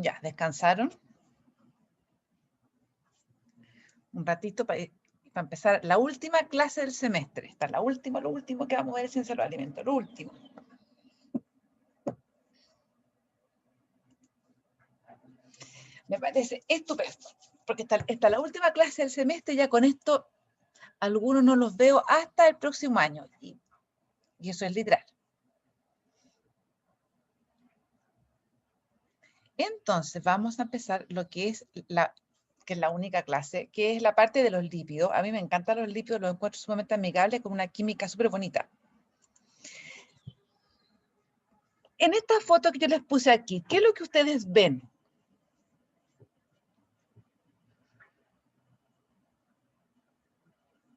Ya, descansaron. Un ratito para empezar la última clase del semestre. Esta es lo último que vamos a ver sin ciencia de los alimentos, lo último. Me parece estupendo, porque esta la última clase del semestre, ya con esto algunos no los veo hasta el próximo año, y eso es literal. Entonces vamos a empezar lo que es la única clase, que es la parte de los lípidos. A mí me encantan los lípidos, los encuentro sumamente amigables, con una química súper bonita. En esta foto que yo les puse aquí, ¿qué es lo que ustedes ven?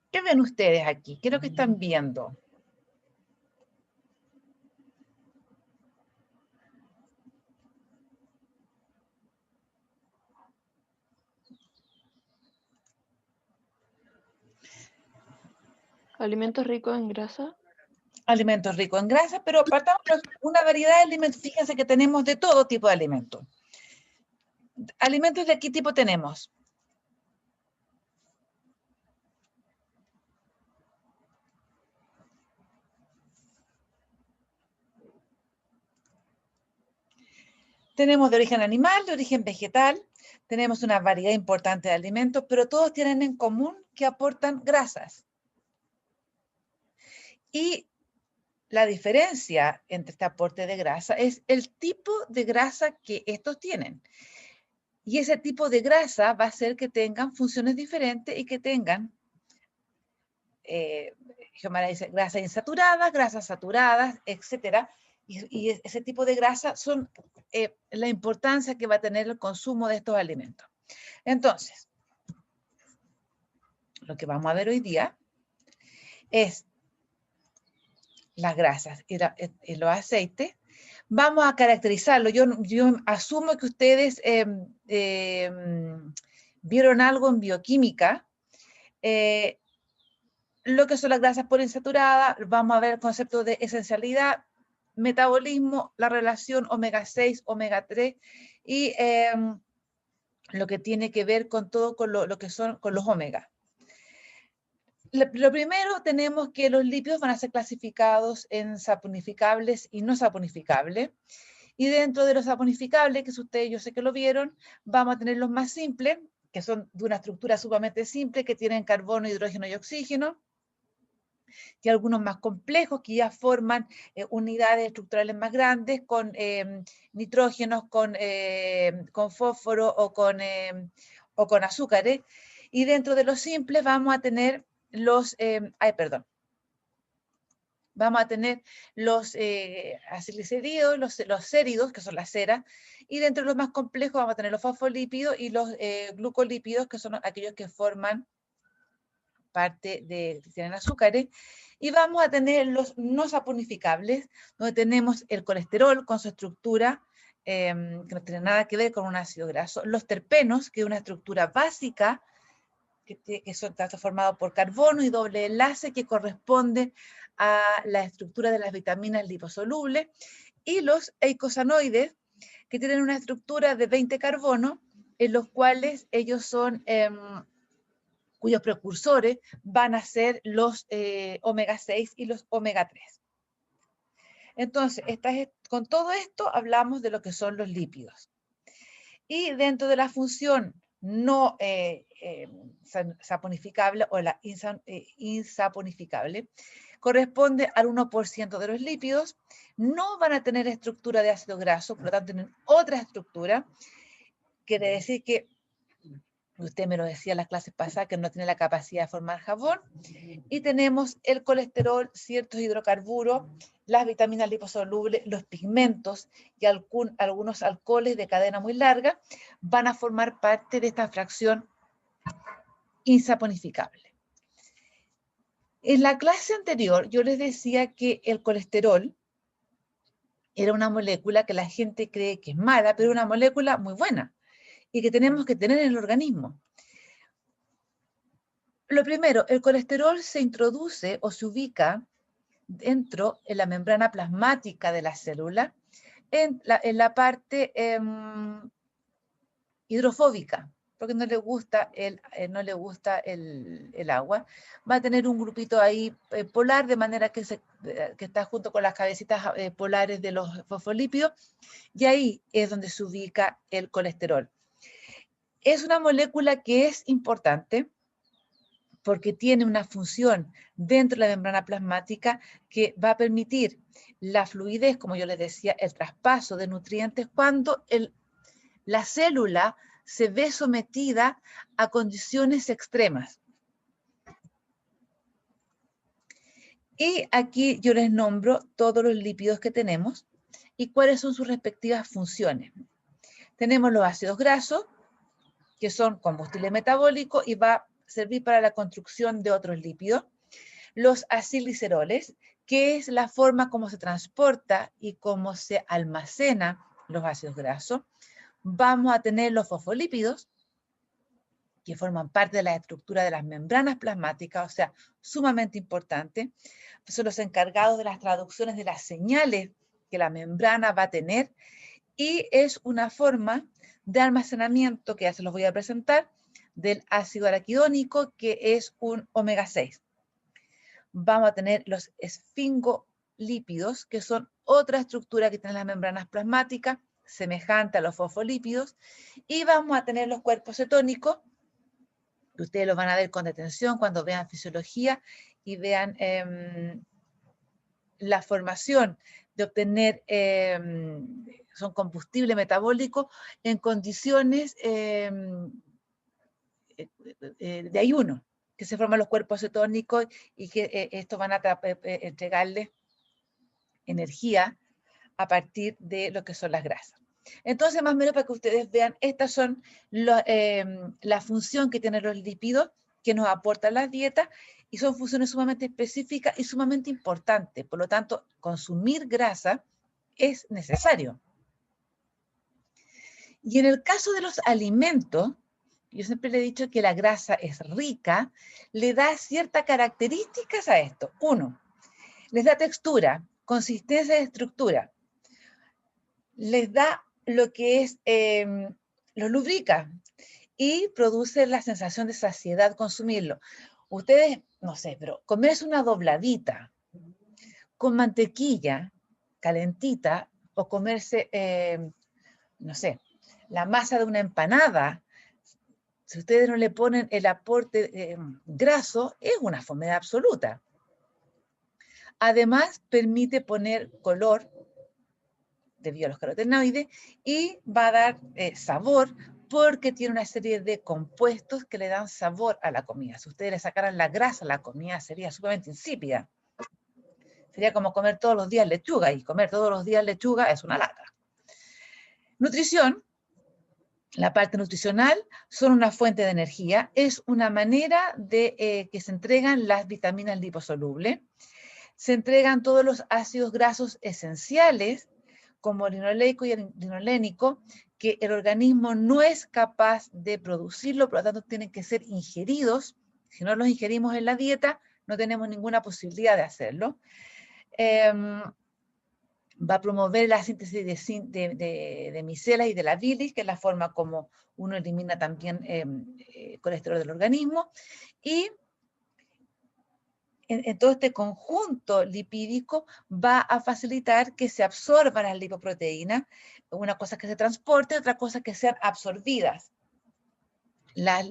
¿Qué ven ustedes aquí? ¿Qué es lo que están viendo? Alimentos ricos en grasa. Alimentos ricos en grasa, pero partamos por una variedad de alimentos. Fíjense que tenemos de todo tipo de alimentos. ¿Alimentos de qué tipo tenemos? Tenemos de origen animal, de origen vegetal, tenemos una variedad importante de alimentos, pero todos tienen en común que aportan grasas. Y la diferencia entre este aporte de grasa es el tipo de grasa que estos tienen. Y ese tipo de grasa va a hacer que tengan funciones diferentes y que tengan Xiomara dice grasas insaturadas, grasas saturadas, etcétera. Y ese tipo de grasa son la importancia que va a tener el consumo de estos alimentos. Entonces, lo que vamos a ver hoy día es las grasas y los aceites. Vamos a caracterizarlo. Yo asumo que ustedes vieron algo en bioquímica. Lo que son las grasas poliinsaturadas, vamos a ver el concepto de esencialidad, metabolismo, la relación omega-6, omega-3 y lo que tiene que ver con todo con lo que son con los omega. Lo primero, tenemos que los lípidos van a ser clasificados en saponificables y no saponificables. Y dentro de los saponificables, que ustedes yo sé que lo vieron, vamos a tener los más simples, que son de una estructura sumamente simple, que tienen carbono, hidrógeno y oxígeno, y algunos más complejos que ya forman unidades estructurales más grandes con nitrógenos, con fósforo o con azúcares. Y dentro de los simples vamos a tener vamos a tener los acilglicéridos, los séridos, que son las ceras, y dentro de los más complejos vamos a tener los fosfolípidos y los glucolípidos, que son aquellos que forman parte de que tienen azúcares, y vamos a tener los no saponificables, donde tenemos el colesterol con su estructura, que no tiene nada que ver con un ácido graso, los terpenos, que es una estructura básica, que está formado por carbono y doble enlace, que corresponde a la estructura de las vitaminas liposolubles, y los eicosanoides, que tienen una estructura de 20 carbonos, en los cuales ellos son cuyos precursores van a ser los omega-6 y los omega-3. Entonces, con todo esto hablamos de lo que son los lípidos. Y dentro de la función no saponificable o la insaponificable, corresponde al 1% de los lípidos, no van a tener estructura de ácido graso, por lo tanto tienen otra estructura, quiere decir que usted me lo decía en las clases pasadas, que no tiene la capacidad de formar jabón. Y tenemos el colesterol, ciertos hidrocarburos, las vitaminas liposolubles, los pigmentos y algunos alcoholes de cadena muy larga van a formar parte de esta fracción insaponificable. En la clase anterior yo les decía que el colesterol era una molécula que la gente cree que es mala, pero una molécula muy buena y que tenemos que tener en el organismo. Lo primero, el colesterol se introduce o se ubica dentro de la membrana plasmática de la célula, en la parte hidrofóbica, porque no le gusta el agua. Va a tener un grupito ahí polar, de manera que está junto con las cabecitas polares de los fosfolípidos, y ahí es donde se ubica el colesterol. Es una molécula que es importante porque tiene una función dentro de la membrana plasmática que va a permitir la fluidez, como yo les decía, el traspaso de nutrientes cuando la célula se ve sometida a condiciones extremas. Y aquí yo les nombro todos los lípidos que tenemos y cuáles son sus respectivas funciones. Tenemos los ácidos grasos, que son combustible metabólico y va a servir para la construcción de otros lípidos. Los acilgliceroles, que es la forma como se transporta y cómo se almacena los ácidos grasos. Vamos a tener los fosfolípidos, que forman parte de la estructura de las membranas plasmáticas, o sea, sumamente importante. Son los encargados de las traducciones de las señales que la membrana va a tener y es una forma de almacenamiento, que ya se los voy a presentar, del ácido araquidónico, que es un omega 6. Vamos a tener los esfingolípidos, que son otra estructura que tienen las membranas plasmáticas, semejante a los fosfolípidos, y vamos a tener los cuerpos cetónicos, que ustedes los van a ver con detención cuando vean fisiología y vean la formación de obtener, son combustible metabólico en condiciones de ayuno, que se forman los cuerpos cetónicos y que estos van a entregarle energía a partir de lo que son las grasas. Entonces, más o menos para que ustedes vean, estas son la función que tienen los lípidos que nos aportan las dietas y son funciones sumamente específicas y sumamente importantes. Por lo tanto, consumir grasa es necesario. Y en el caso de los alimentos, yo siempre le he dicho que la grasa es rica, le da ciertas características a esto. Uno, les da textura, consistencia y estructura. Les da lo que es, lo lubrica y produce la sensación de saciedad consumirlo. Ustedes, no sé, pero comerse una dobladita con mantequilla calentita o comerse, no sé, la masa de una empanada, si ustedes no le ponen el aporte graso, es una fomedad absoluta. Además, permite poner color debido a los carotenoides y va a dar sabor porque tiene una serie de compuestos que le dan sabor a la comida. Si ustedes le sacaran la grasa a la comida, sería sumamente insípida. Sería como comer todos los días lechuga, y comer todos los días lechuga es una lata. Nutrición. La parte nutricional son una fuente de energía, es una manera de que se entregan las vitaminas liposolubles, se entregan todos los ácidos grasos esenciales, como el linoleico y el linolénico, que el organismo no es capaz de producirlo, por lo tanto tienen que ser ingeridos. Si no los ingerimos en la dieta, no tenemos ninguna posibilidad de hacerlo. Va a promover la síntesis de micelas y de la bilis, que es la forma como uno elimina también colesterol del organismo. Y en todo este conjunto lipídico va a facilitar que se absorban las lipoproteínas. Una cosa es que se transporte, otra cosa es que sean absorbidas la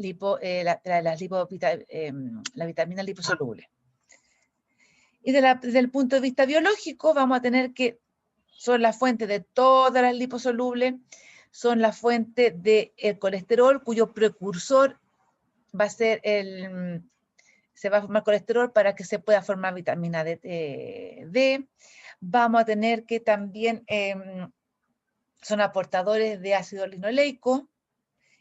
vitamina liposoluble. Y desde el punto de vista biológico vamos a tener que son la fuente de todas las liposolubles, son la fuente del colesterol, cuyo precursor va a ser se va a formar colesterol para que se pueda formar vitamina D. Vamos a tener que también son aportadores de ácido linoleico,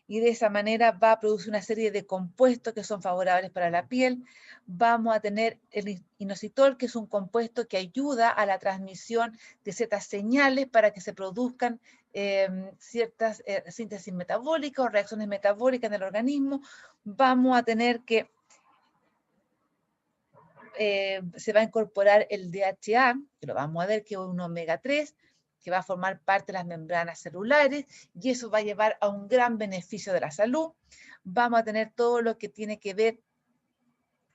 y de esa manera va a producir una serie de compuestos que son favorables para la piel. Vamos a tener el inositol, que es un compuesto que ayuda a la transmisión de ciertas señales para que se produzcan ciertas síntesis metabólicas o reacciones metabólicas en el organismo. Vamos a tener que se va a incorporar el DHA, que lo vamos a ver que es un omega 3, que va a formar parte de las membranas celulares, y eso va a llevar a un gran beneficio de la salud. Vamos a tener todo lo que tiene que ver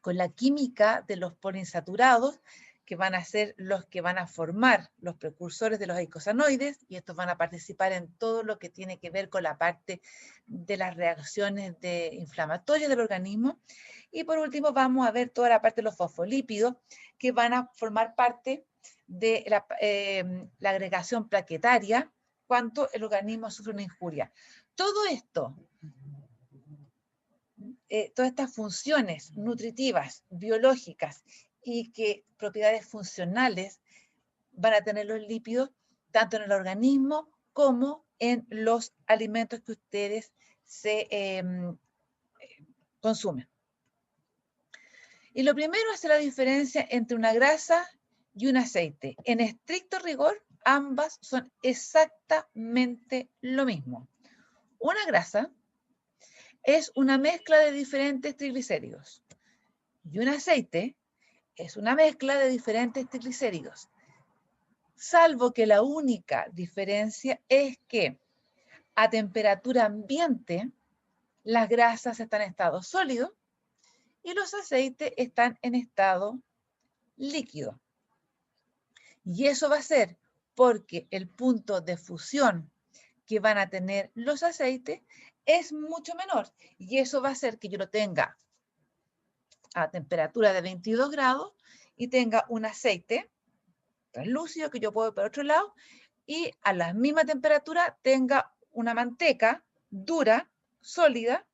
con la química de los poliinsaturados, que van a ser los que van a formar los precursores de los eicosanoides, y estos van a participar en todo lo que tiene que ver con la parte de las reacciones inflamatorias del organismo. Y por último vamos a ver toda la parte de los fosfolípidos, que van a formar parte de la agregación plaquetaria cuando el organismo sufre una injuria. Todo esto, todas estas funciones nutritivas, biológicas y que propiedades funcionales van a tener los lípidos tanto en el organismo como en los alimentos que ustedes consumen. Y lo primero es la diferencia entre una grasa y un aceite. En estricto rigor, ambas son exactamente lo mismo. Una grasa es una mezcla de diferentes triglicéridos y un aceite es una mezcla de diferentes triglicéridos, salvo que la única diferencia es que a temperatura ambiente las grasas están en estado sólido y los aceites están en estado líquido. Y eso va a ser porque el punto de fusión que van a tener los aceites es mucho menor. Y eso va a hacer que yo lo tenga a temperatura de 22 grados y tenga un aceite translúcido que yo puedo ver por otro lado, y a la misma temperatura tenga una manteca dura, sólida,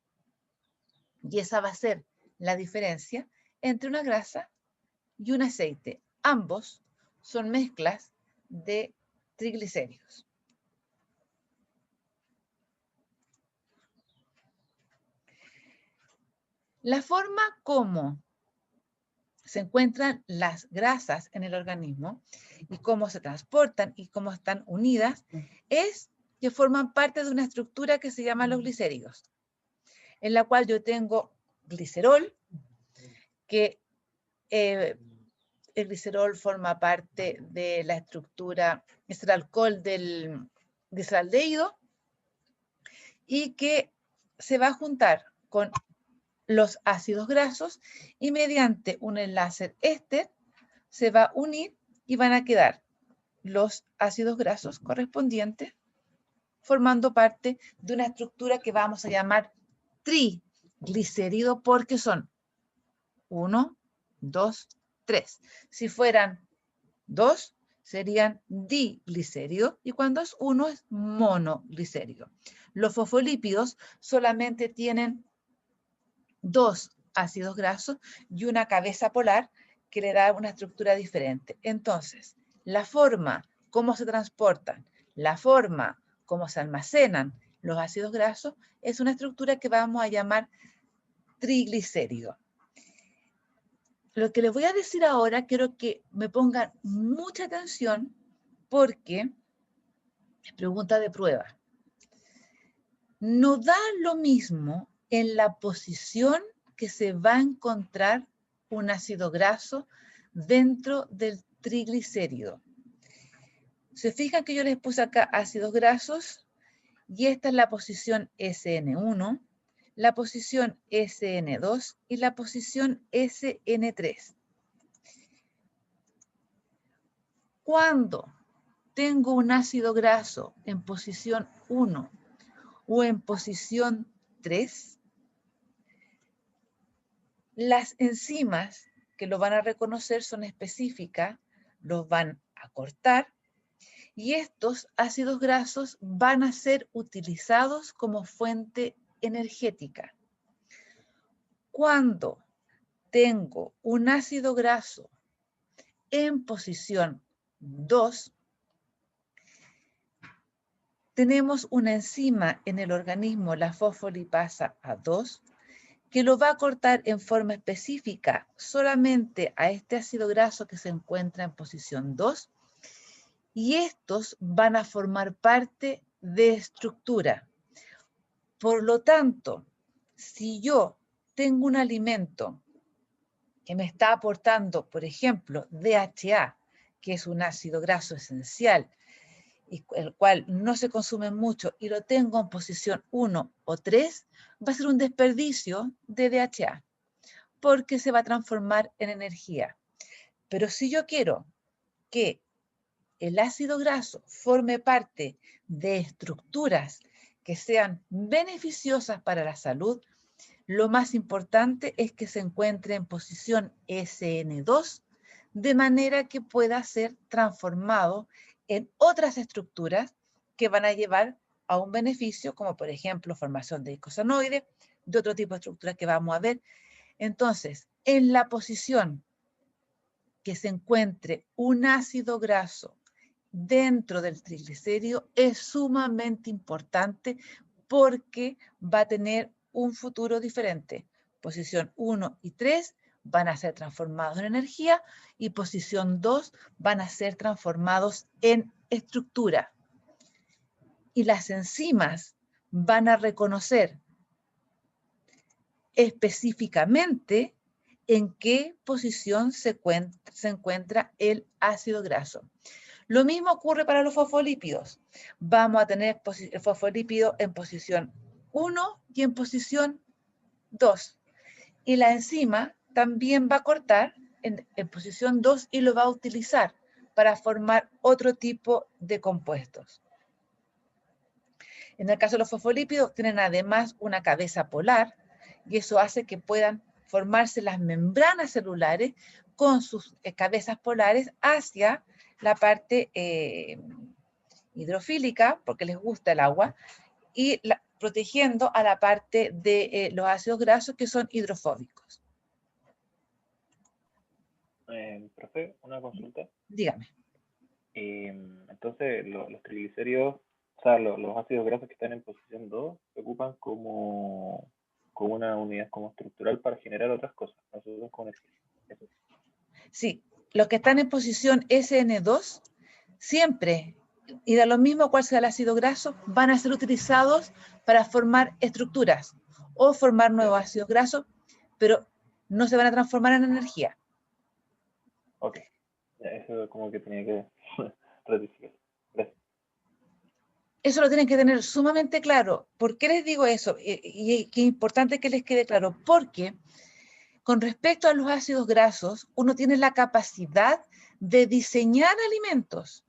y esa va a ser la diferencia entre una grasa y un aceite. Ambos son mezclas de triglicéridos. La forma como se encuentran las grasas en el organismo y cómo se transportan y cómo están unidas es que forman parte de una estructura que se llama los glicéridos, en la cual yo tengo glicerol, que el glicerol forma parte de la estructura, es el alcohol del gliceraldehído, y que se va a juntar con los ácidos grasos y mediante un enlace éster se va a unir y van a quedar los ácidos grasos correspondientes formando parte de una estructura que vamos a llamar triglicérido porque son 1, 2, 3. Si fueran 2, serían diglicérido y cuando es 1 es monoglicérido. Los fosfolípidos solamente tienen 2 ácidos grasos y una cabeza polar que le da una estructura diferente. Entonces, la forma como se transportan, la forma como se almacenan los ácidos grasos es una estructura que vamos a llamar triglicérido. Lo que les voy a decir ahora, quiero que me pongan mucha atención porque es pregunta de prueba. No da lo mismo en la posición que se va a encontrar un ácido graso dentro del triglicérido. Se fijan que yo les puse acá ácidos grasos y esta es la posición SN1, la posición SN2 y la posición SN3. Cuando tengo un ácido graso en posición 1 o en posición 3, las enzimas que lo van a reconocer son específicas, los van a cortar y estos ácidos grasos van a ser utilizados como fuente energética. Cuando tengo un ácido graso en posición 2, tenemos una enzima en el organismo, la fosfolipasa A2, que lo va a cortar en forma específica solamente a este ácido graso que se encuentra en posición 2, y estos van a formar parte de estructura. Por lo tanto, si yo tengo un alimento que me está aportando, por ejemplo, DHA, que es un ácido graso esencial, y el cual no se consume mucho y lo tengo en posición 1 o 3, va a ser un desperdicio de DHA, porque se va a transformar en energía. Pero si yo quiero que el ácido graso forme parte de estructuras que sean beneficiosas para la salud, lo más importante es que se encuentre en posición SN2, de manera que pueda ser transformado en otras estructuras que van a llevar a un beneficio, como por ejemplo formación de icosanoides, de otro tipo de estructuras que vamos a ver. Entonces, en la posición que se encuentre un ácido graso dentro del triglicérido es sumamente importante porque va a tener un futuro diferente. Posición 1 y 3 van a ser transformados en energía y posición 2 van a ser transformados en estructura. Y las enzimas van a reconocer específicamente en qué posición se encuentra el ácido graso. Lo mismo ocurre para los fosfolípidos. Vamos a tener el fosfolípido en posición 1 y en posición 2. Y la enzima también va a cortar en posición 2 y lo va a utilizar para formar otro tipo de compuestos. En el caso de los fosfolípidos, tienen además una cabeza polar y eso hace que puedan formarse las membranas celulares con sus cabezas polares hacia la parte hidrofílica, porque les gusta el agua, y protegiendo a la parte de los ácidos grasos que son hidrofóbicos. Profe, una consulta. Dígame. Entonces, los triglicéridos, o sea, los ácidos grasos que están en posición 2 se ocupan como una unidad como estructural para generar otras cosas, no se usan como energía. Eso. Sí, los que están en posición SN2 siempre, y da lo mismo cuál sea el ácido graso, van a ser utilizados para formar estructuras o formar nuevos ácidos grasos, pero no se van a transformar en energía. Ok, ya, eso como que tenía que ratificar. Gracias. Eso lo tienen que tener sumamente claro. ¿Por qué les digo eso? Y qué importante que les quede claro. Porque con respecto a los ácidos grasos, uno tiene la capacidad de diseñar alimentos,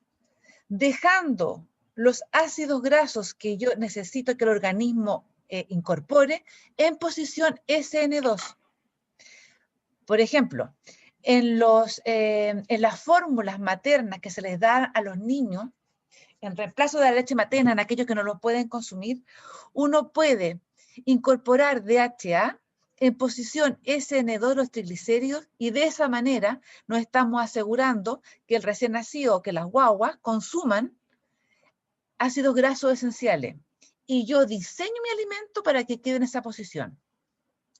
dejando los ácidos grasos que yo necesito que el organismo incorpore en posición SN2. Por ejemplo, en las fórmulas maternas que se les dan a los niños, en reemplazo de la leche materna, en aquellos que no lo pueden consumir, uno puede incorporar DHA en posición SN2 los triglicéridos y de esa manera nos estamos asegurando que el recién nacido, que las guaguas consuman ácidos grasos esenciales. Y yo diseño mi alimento para que quede en esa posición.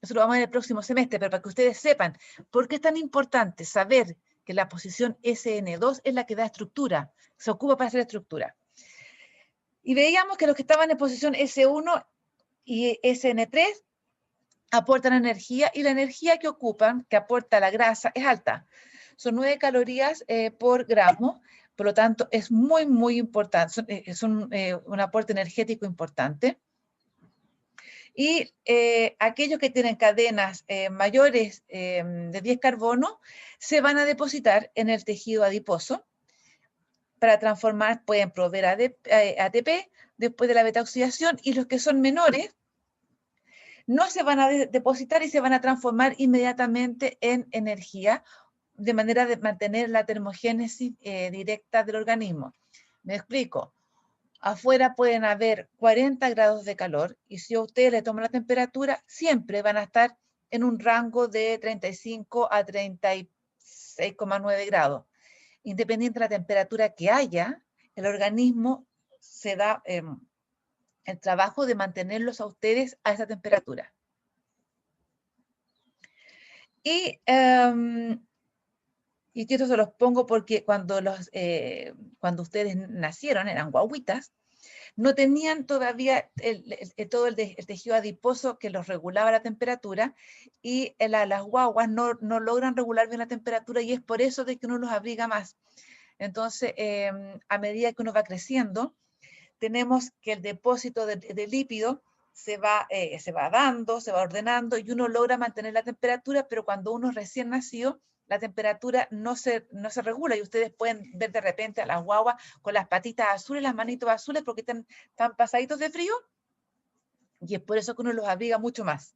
Eso lo vamos a ver el próximo semestre, pero para que ustedes sepan por qué es tan importante saber que la posición SN2 es la que da estructura, se ocupa para hacer estructura. Y veíamos que los que estaban en posición S1 y SN3 aportan energía y la energía que ocupan, que aporta la grasa, es alta. Son 9 calorías por gramo, por lo tanto es muy, muy importante, es un aporte energético importante. Y aquellos que tienen cadenas mayores de 10 carbonos se van a depositar en el tejido adiposo para transformar, pueden proveer ATP después de la beta-oxidación, y los que son menores no se van a depositar y se van a transformar inmediatamente en energía, de manera de mantener la termogénesis directa del organismo. Me explico. Afuera pueden haber 40 grados de calor y si a ustedes le toman la temperatura, siempre van a estar en un rango de 35 a 36,9 grados. Independiente de la temperatura que haya, el organismo se da el trabajo de mantenerlos a ustedes a esa temperatura. Y esto se los pongo porque cuando ustedes nacieron, eran guaguitas, no tenían todavía todo el tejido adiposo que los regulaba la temperatura y las guaguas no logran regular bien la temperatura y es por eso de que uno los abriga más. Entonces, a medida que uno va creciendo, tenemos que el depósito de lípido se va dando, se va ordenando y uno logra mantener la temperatura, pero cuando uno es recién nacido, la temperatura no se regula y ustedes pueden ver de repente a las guaguas con las patitas azules, las manitos azules porque están pasaditos de frío y es por eso que uno los abriga mucho más,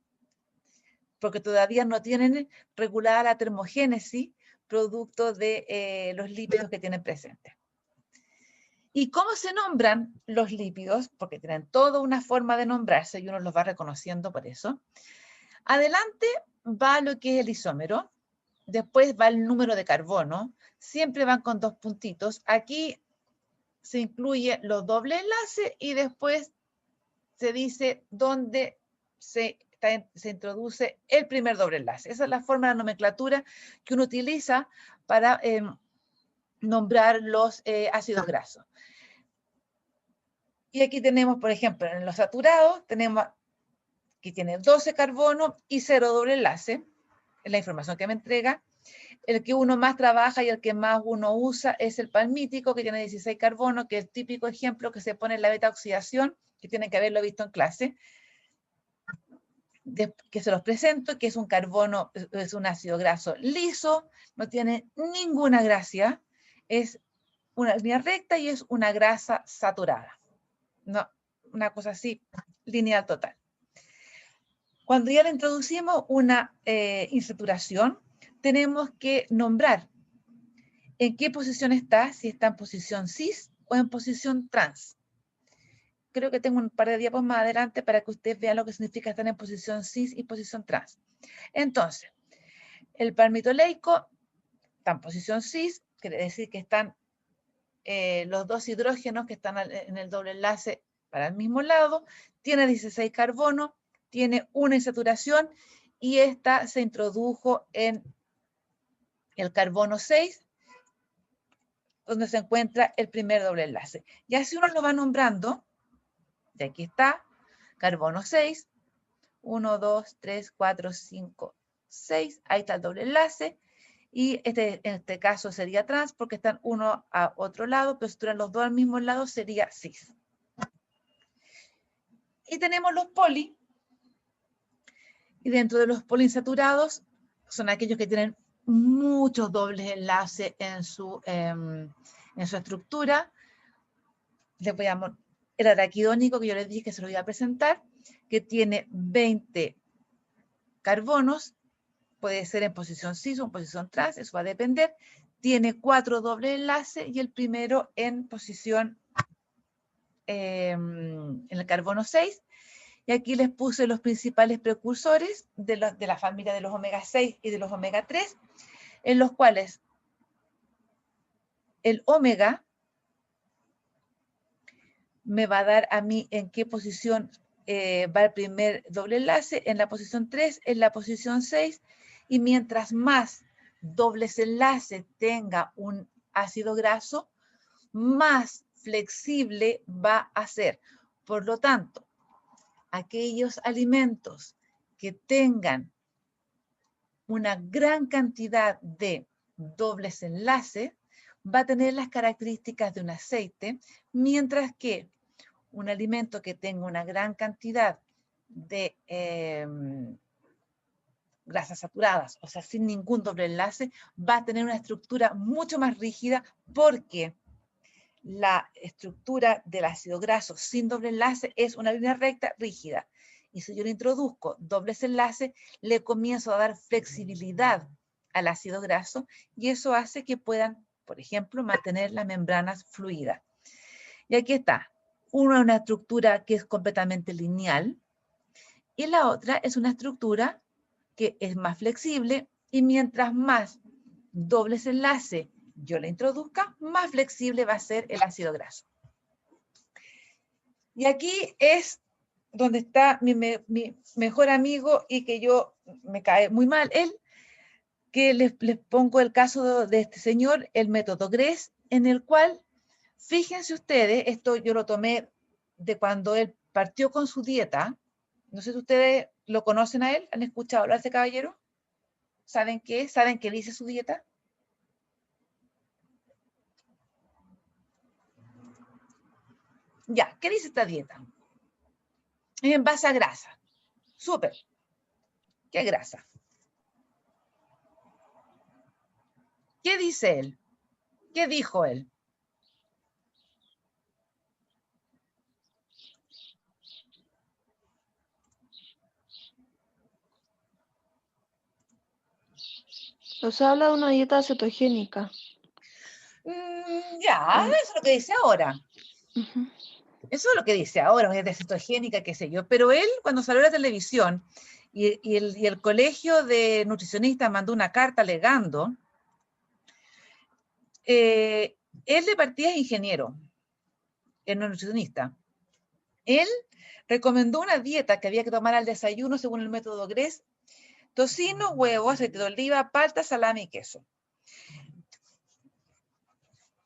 porque todavía no tienen regulada la termogénesis producto de los lípidos que tienen presentes. ¿Y cómo se nombran los lípidos? Porque tienen toda una forma de nombrarse y uno los va reconociendo por eso. Adelante va lo que es el isómero, después va el número de carbono, siempre van con 2 puntitos. Aquí se incluyen los dobles enlaces y después se dice dónde se introduce el primer doble enlace. Esa es la forma de nomenclatura que uno utiliza para nombrar los ácidos grasos. Y aquí tenemos, por ejemplo, en los saturados, tenemos que tiene 12 carbonos y 0 doble enlace, es la información que me entrega. El que uno más trabaja y el que más uno usa es el palmítico, que tiene 16 carbonos, que es el típico ejemplo que se pone en la beta oxidación, que tienen que haberlo visto en clase, que se los presento, que es un carbono, es un ácido graso liso, no tiene ninguna gracia, es una línea recta y es una grasa saturada. No, una cosa así, lineal total. Cuando ya le introducimos una insaturación, tenemos que nombrar en qué posición está, si está en posición cis o en posición trans. Creo que tengo un par de diapos más adelante para que ustedes vean lo que significa estar en posición cis y posición trans. Entonces, el palmitoleico está en posición cis, quiere decir que están los 2 hidrógenos que están en el doble enlace para el mismo lado, tiene 16 carbonos, tiene una insaturación y esta se introdujo en el carbono 6, donde se encuentra el primer doble enlace. Y así uno lo va nombrando, y aquí está, carbono 6, 1, 2, 3, 4, 5, 6, ahí está el doble enlace, y en este caso sería trans porque están uno a otro lado, pero si estuvieran los dos al mismo lado sería cis. Y tenemos los poli, y dentro de los poliinsaturados son aquellos que tienen muchos dobles enlaces en su estructura. Les voy a el araquidónico, que yo les dije que se lo iba a presentar, que tiene 20 carbonos, puede ser en posición cis o en posición trans, eso va a depender. Tiene 4 dobles enlaces y el primero en posición, en el carbono 6. Y aquí les puse los principales precursores de la familia de los omega 6 y de los omega 3, en los cuales el omega me va a dar a mí en qué posición va el primer doble enlace, en la posición 3, en la posición 6, y mientras más dobles enlaces tenga un ácido graso, más flexible va a ser. Por lo tanto, aquellos alimentos que tengan una gran cantidad de dobles enlaces va a tener las características de un aceite, mientras que un alimento que tenga una gran cantidad de grasas saturadas, o sea, sin ningún doble enlace, va a tener una estructura mucho más rígida porque la estructura del ácido graso sin doble enlace es una línea recta rígida. Y si yo le introduzco dobles enlaces, le comienzo a dar flexibilidad al ácido graso y eso hace que puedan, por ejemplo, mantener las membranas fluidas. Y aquí está. Una es una estructura que es completamente lineal y la otra es una estructura que es más flexible y mientras más dobles enlaces yo le introduzca, más flexible va a ser el ácido graso. Y aquí es donde está mi mejor amigo y que yo me cae muy mal él, que les pongo el caso de este señor, el método GRESS, en el cual, fíjense ustedes, esto yo lo tomé de cuando él partió con su dieta. No sé si ustedes lo conocen a él, ¿han escuchado hablar de este caballero? ¿Saben qué? ¿Saben qué dice su dieta? Ya, ¿qué dice esta dieta? Es en base a grasa. Súper. ¿Qué grasa? ¿Qué dice él? ¿Qué dijo él? O sea, habla de una dieta cetogénica. Ya, eso es lo que dice ahora. Ujú. Eso es lo que dice ahora, una dieta cetogénica, qué sé yo. Pero él, cuando salió a la televisión y el colegio de nutricionistas mandó una carta alegando, él de partida es ingeniero, es nutricionista. Él recomendó una dieta que había que tomar al desayuno según el método Gress: tocino, huevo, aceite de oliva, palta, salami y queso.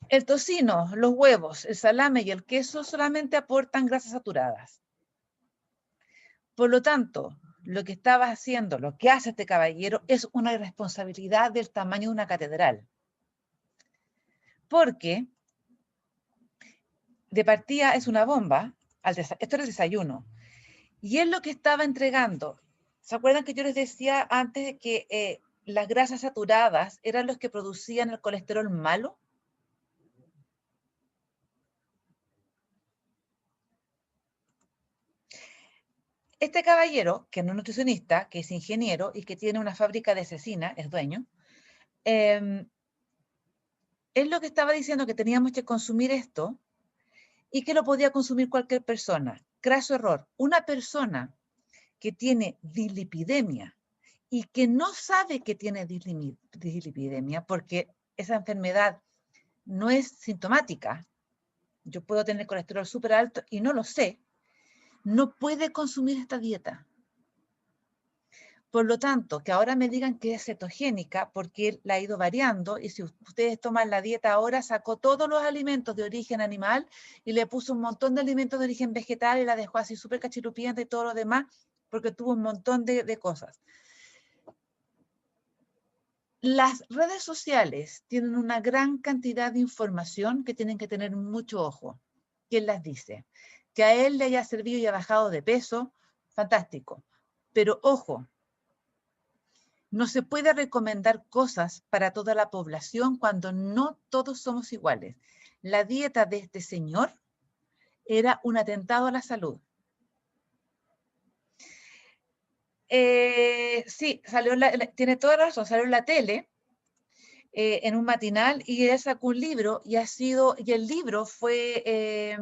El tocino, los huevos, el salame y el queso solamente aportan grasas saturadas. Por lo tanto, lo que estaba haciendo, lo que hace este caballero, es una irresponsabilidad del tamaño de una catedral. Porque de partida es una bomba, esto era el desayuno, y él lo que estaba entregando, ¿se acuerdan que yo les decía antes que las grasas saturadas eran los que producían el colesterol malo? Este caballero, que no es nutricionista, que es ingeniero y que tiene una fábrica de cecina, es dueño, es lo que estaba diciendo, que teníamos que consumir esto y que lo podía consumir cualquier persona. Craso error. Una persona que tiene dislipidemia y que no sabe que tiene dislipidemia, porque esa enfermedad no es sintomática, yo puedo tener colesterol súper alto y no lo sé, no puede consumir esta dieta. Por lo tanto, que ahora me digan que es cetogénica porque él la ha ido variando, y si ustedes toman la dieta ahora, sacó todos los alimentos de origen animal y le puso un montón de alimentos de origen vegetal y la dejó así súper cachirupienta y todo lo demás, porque tuvo un montón de cosas. Las redes sociales tienen una gran cantidad de información que tienen que tener mucho ojo. ¿Quién las dice? Que a él le haya servido y ha bajado de peso, fantástico. Pero ojo, no se puede recomendar cosas para toda la población cuando no todos somos iguales. La dieta de este señor era un atentado a la salud. Sí, tiene toda la razón, salió en la tele, en un matinal, y él sacó un libro y el libro fue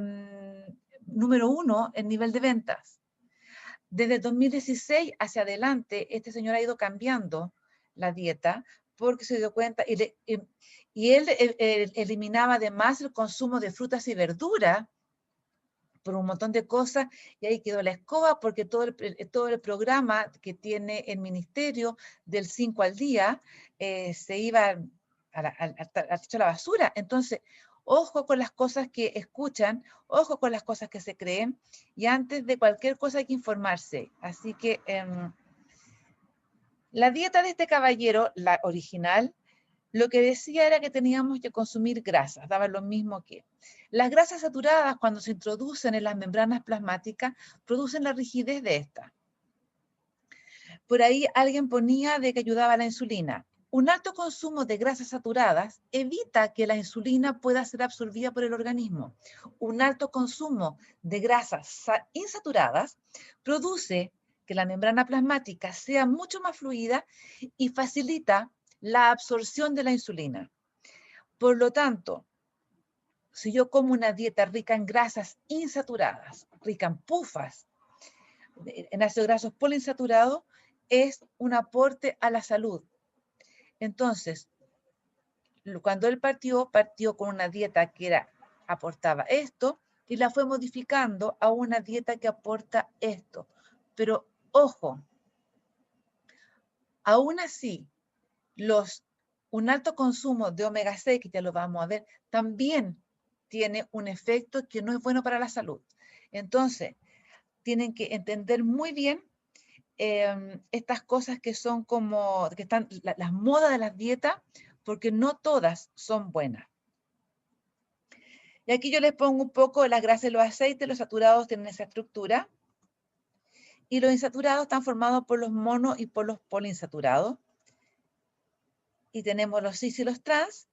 número 1 en nivel de ventas. Desde 2016 hacia adelante, este señor ha ido cambiando la dieta porque se dio cuenta y él eliminaba además el consumo de frutas y verduras por un montón de cosas, y ahí quedó la escoba porque todo el programa que tiene el ministerio del 5 al día se iba a la basura. Entonces, ojo con las cosas que escuchan, ojo con las cosas que se creen, y antes de cualquier cosa hay que informarse. Así que la dieta de este caballero, la original, lo que decía era que teníamos que consumir grasas, daba lo mismo que. Las grasas saturadas, cuando se introducen en las membranas plasmáticas, producen la rigidez de esta. Por ahí alguien ponía de que ayudaba a la insulina. Un alto consumo de grasas saturadas evita que la insulina pueda ser absorbida por el organismo. Un alto consumo de grasas insaturadas produce que la membrana plasmática sea mucho más fluida y facilita la absorción de la insulina. Por lo tanto, si yo como una dieta rica en grasas insaturadas, rica en pufas, en ácidos grasos poliinsaturados, es un aporte a la salud. Entonces, cuando él partió con una dieta que aportaba esto y la fue modificando a una dieta que aporta esto. Pero, ojo, aún así, un alto consumo de omega 6, que ya lo vamos a ver, también tiene un efecto que no es bueno para la salud. Entonces, tienen que entender muy bien estas cosas que son como, que están las modas de las dietas, porque no todas son buenas. Y aquí yo les pongo un poco las grasas y los aceites. Los saturados tienen esa estructura. Y los insaturados están formados por los mono y por los poliinsaturados. Y tenemos los cis y los trans.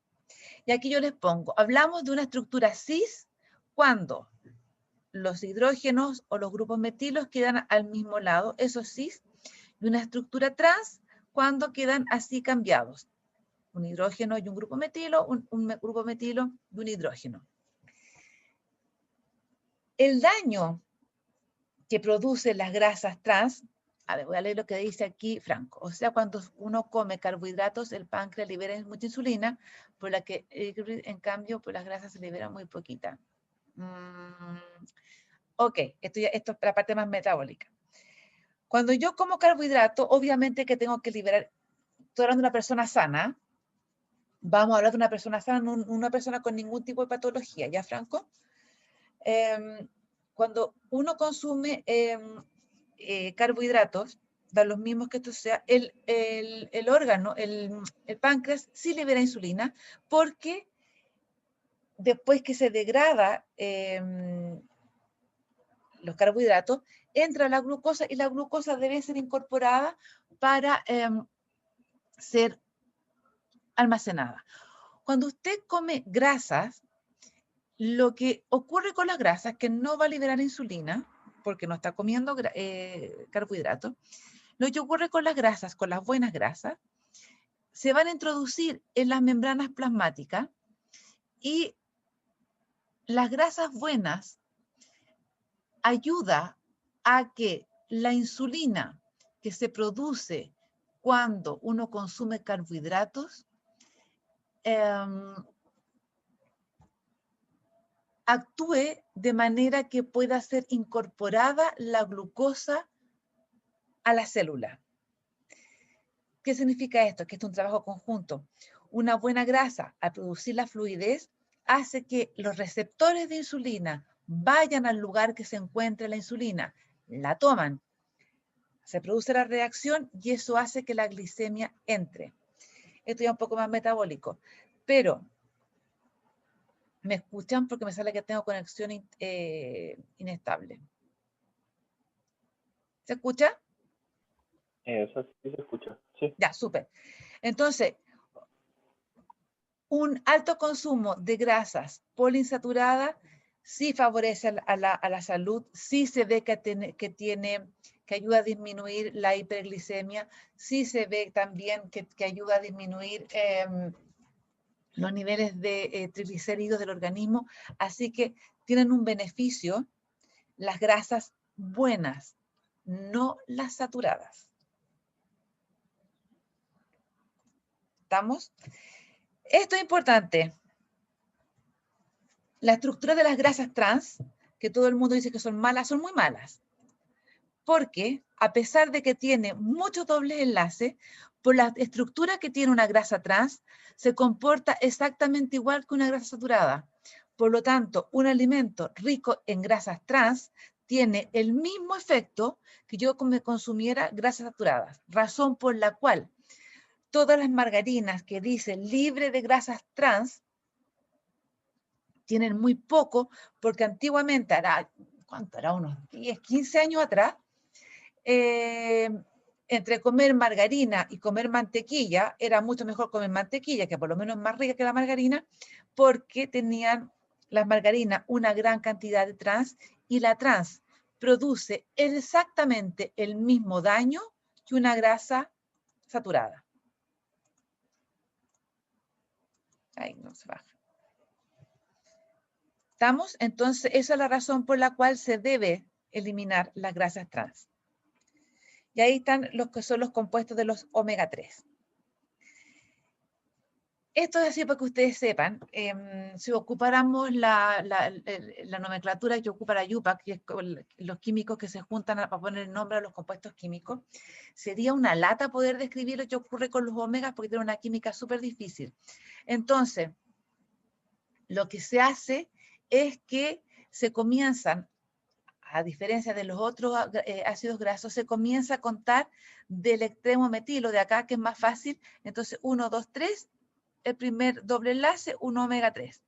Y aquí yo les pongo, hablamos de una estructura cis cuando los hidrógenos o los grupos metilos quedan al mismo lado, eso cis, y una estructura trans cuando quedan así cambiados. Un hidrógeno y un grupo metilo, un grupo metilo y un hidrógeno. El daño que producen las grasas trans, a ver, voy a leer lo que dice aquí Franco. O sea, cuando uno come carbohidratos, el páncreas libera mucha insulina, por la que, en cambio, por las grasas se libera muy poquita. Ok, esto es la parte más metabólica. Cuando yo como carbohidrato, obviamente que tengo que liberar, estoy hablando de una persona sana, vamos a hablar de una persona sana, una persona con ningún tipo de patología, ¿ya, Franco? Cuando uno consume carbohidratos, da los mismos que esto sea, el órgano, el páncreas, sí libera insulina, porque después que se degrada los carbohidratos, entra la glucosa y la glucosa debe ser incorporada para ser almacenada. Cuando usted come grasas, lo que ocurre con las grasas es que no va a liberar insulina, porque no está comiendo carbohidratos. Lo que ocurre con las grasas, con las buenas grasas, se van a introducir en las membranas plasmáticas y las grasas buenas ayudan a que la insulina que se produce cuando uno consume carbohidratos actúe de manera que pueda ser incorporada la glucosa a la célula. ¿Qué significa esto? Que esto es un trabajo conjunto. Una buena grasa, al producir la fluidez, hace que los receptores de insulina vayan al lugar que se encuentre la insulina, la toman, se produce la reacción y eso hace que la glicemia entre. Esto ya es un poco más metabólico, pero ¿me escuchan? Porque me sale que tengo conexión inestable. ¿Se escucha? Eso sí se escucha, sí. Ya, súper. Entonces, un alto consumo de grasas poliinsaturadas sí favorece a la salud, sí se ve que ayuda a disminuir la hiperglicemia, sí se ve también que ayuda a disminuir los niveles de triglicéridos del organismo, así que tienen un beneficio las grasas buenas, no las saturadas. ¿Estamos? Esto es importante. La estructura de las grasas trans, que todo el mundo dice que son malas, son muy malas. Porque, a pesar de que tiene muchos dobles enlaces, por la estructura que tiene una grasa trans, se comporta exactamente igual que una grasa saturada. Por lo tanto, un alimento rico en grasas trans tiene el mismo efecto que yo me consumiera grasas saturadas. Razón por la cual todas las margarinas que dicen libre de grasas trans tienen muy poco, porque antiguamente, ¿cuánto era? Unos 10, 15 años atrás, entre comer margarina y comer mantequilla, era mucho mejor comer mantequilla, que por lo menos es más rica que la margarina, porque tenían las margarinas una gran cantidad de trans, y la trans produce exactamente el mismo daño que una grasa saturada. Ahí no se baja. ¿Estamos? Entonces, esa es la razón por la cual se debe eliminar las grasas trans. Y ahí están los que son los compuestos de los omega 3. Esto es así para que ustedes sepan. Si ocupáramos la nomenclatura que ocupa la IUPAC, que es los químicos que se juntan para poner el nombre a los compuestos químicos, sería una lata poder describir lo que ocurre con los omegas porque tiene una química súper difícil. Entonces, lo que se hace es que se comienzan, a diferencia de los otros ácidos grasos, se comienza a contar del extremo metilo de acá, que es más fácil. Entonces, 1, 2, 3, el primer doble enlace, 1 omega 3.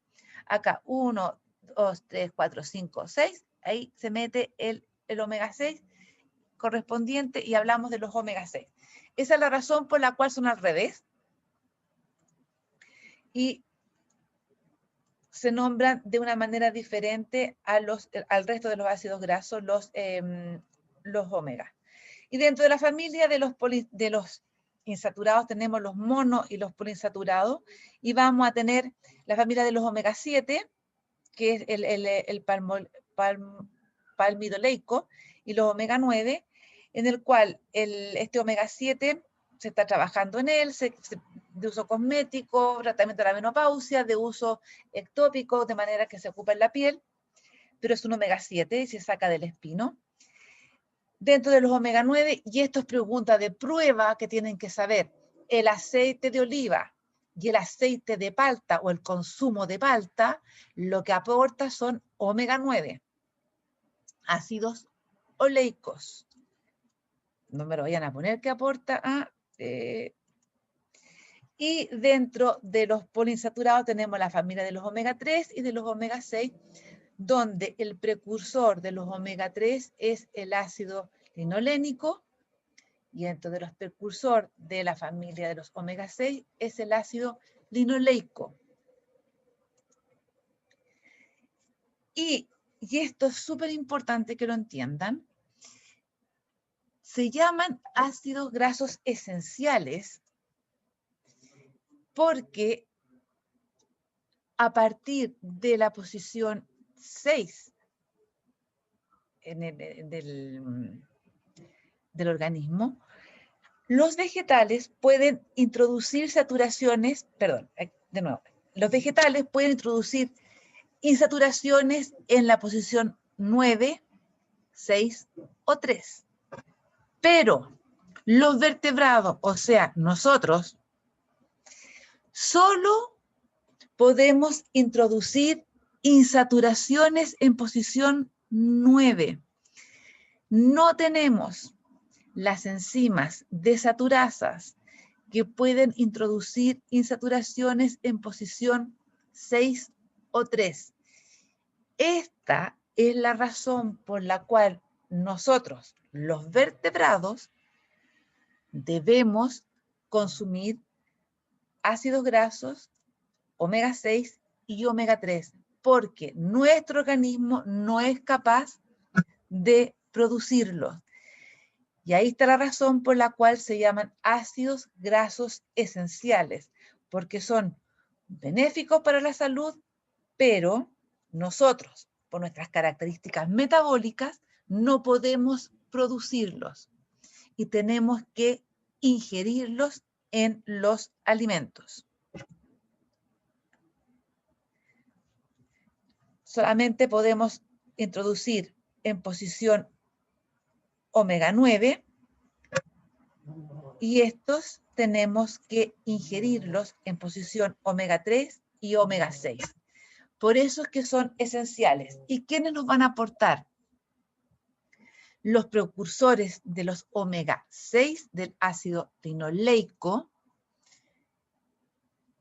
Acá, 1, 2, 3, 4, 5, 6. Ahí se mete el omega 6 correspondiente y hablamos de los omega 6. Esa es la razón por la cual son al revés. Y se nombran de una manera diferente al resto de los ácidos grasos, los omega. Y dentro de la familia de los insaturados tenemos los mono y los poliinsaturados, y vamos a tener la familia de los omega 7, que es el palmidoleico, y los omega 9, en el cual este omega 7 se está trabajando en él, de uso cosmético, tratamiento de la menopausia, de uso ectópico, de manera que se ocupa en la piel, pero es un omega 7 y se saca del espino. Dentro de los omega 9, y esto es pregunta de prueba que tienen que saber, el aceite de oliva y el aceite de palta o el consumo de palta, lo que aporta son omega 9, ácidos oleicos. No me lo vayan a poner que aporta y dentro de los poliinsaturados tenemos la familia de los omega 3 y de los omega 6, donde el precursor de los omega 3 es el ácido linolénico, y dentro de los precursores de la familia de los omega 6 es el ácido linoleico. Y esto es súper importante que lo entiendan, se llaman ácidos grasos esenciales porque a partir de la posición 6 del organismo, los vegetales pueden introducir saturaciones, los vegetales pueden introducir insaturaciones en la posición 9, 6 o 3. Pero los vertebrados, o sea, nosotros, solo podemos introducir insaturaciones en posición 9. No tenemos las enzimas desaturasas que pueden introducir insaturaciones en posición 6 o 3. Esta es la razón por la cual nosotros, los vertebrados, debemos consumir ácidos grasos, omega 6 y omega 3, porque nuestro organismo no es capaz de producirlos. Y ahí está la razón por la cual se llaman ácidos grasos esenciales, porque son benéficos para la salud, pero nosotros, por nuestras características metabólicas, no podemos producirlos y tenemos que ingerirlos en los alimentos. Solamente podemos introducir en posición omega 9 y estos tenemos que ingerirlos en posición omega 3 y omega 6. Por eso es que son esenciales. ¿Y quiénes nos van a aportar? Los precursores de los omega 6 del ácido linoleico,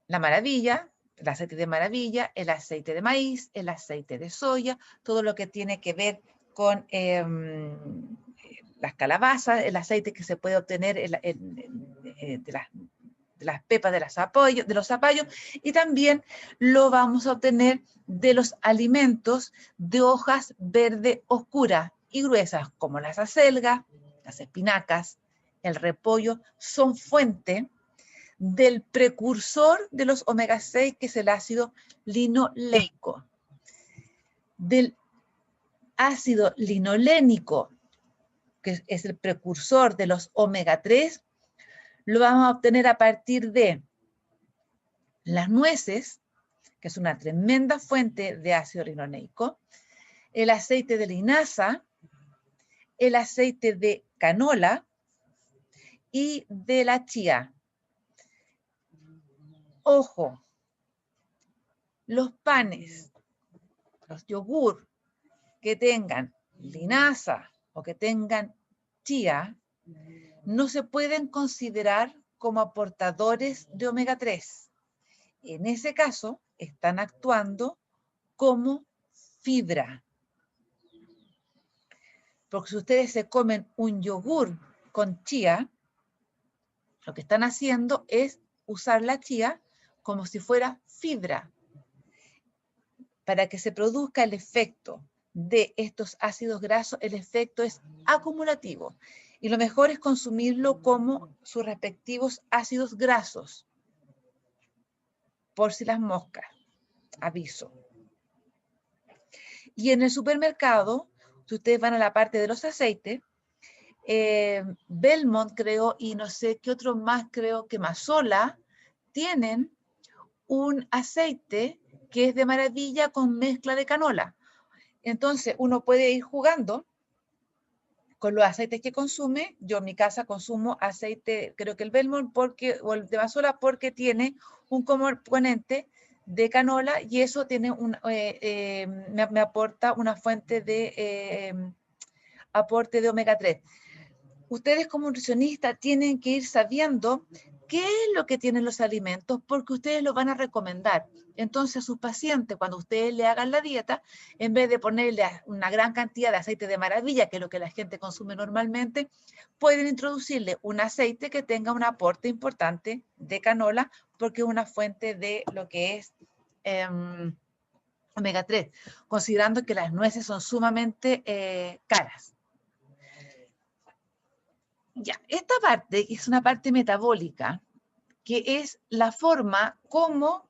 la maravilla, el aceite de maravilla, el aceite de maíz, el aceite de soya, todo lo que tiene que ver con las calabazas, el aceite que se puede obtener de las pepas de los zapallos, y también lo vamos a obtener de los alimentos de hojas verde oscura y gruesas, como las acelgas, las espinacas, el repollo, son fuente del precursor de los omega 6, que es el ácido linoleico. Del ácido linolénico, que es el precursor de los omega 3, lo vamos a obtener a partir de las nueces, que es una tremenda fuente de ácido linoleico, el aceite de linaza, el aceite de canola y de la chía. Ojo, los panes, los yogur que tengan linaza o que tengan chía, no se pueden considerar como aportadores de omega 3. En ese caso, están actuando como fibra. Porque si ustedes se comen un yogur con chía, lo que están haciendo es usar la chía como si fuera fibra. Para que se produzca el efecto de estos ácidos grasos, el efecto es acumulativo. Y lo mejor es consumirlo como sus respectivos ácidos grasos. Por si las moscas, aviso. Y en el supermercado, si ustedes van a la parte de los aceites, Belmont creo, y no sé qué otro más, creo que Mazola, tienen un aceite que es de maravilla con mezcla de canola. Entonces uno puede ir jugando con los aceites que consume. Yo en mi casa consumo aceite, creo que el Belmont o el de Mazola, porque tiene un componente de canola y eso tiene me aporta una fuente de aporte de omega 3. Ustedes como nutricionistas tienen que ir sabiendo qué es lo que tienen los alimentos porque ustedes lo van a recomendar. Entonces a sus pacientes, cuando ustedes le hagan la dieta, en vez de ponerle una gran cantidad de aceite de maravilla, que es lo que la gente consume normalmente, pueden introducirle un aceite que tenga un aporte importante de canola porque es una fuente de lo que es omega 3, considerando que las nueces son sumamente caras. Ya, esta parte es una parte metabólica, que es la forma como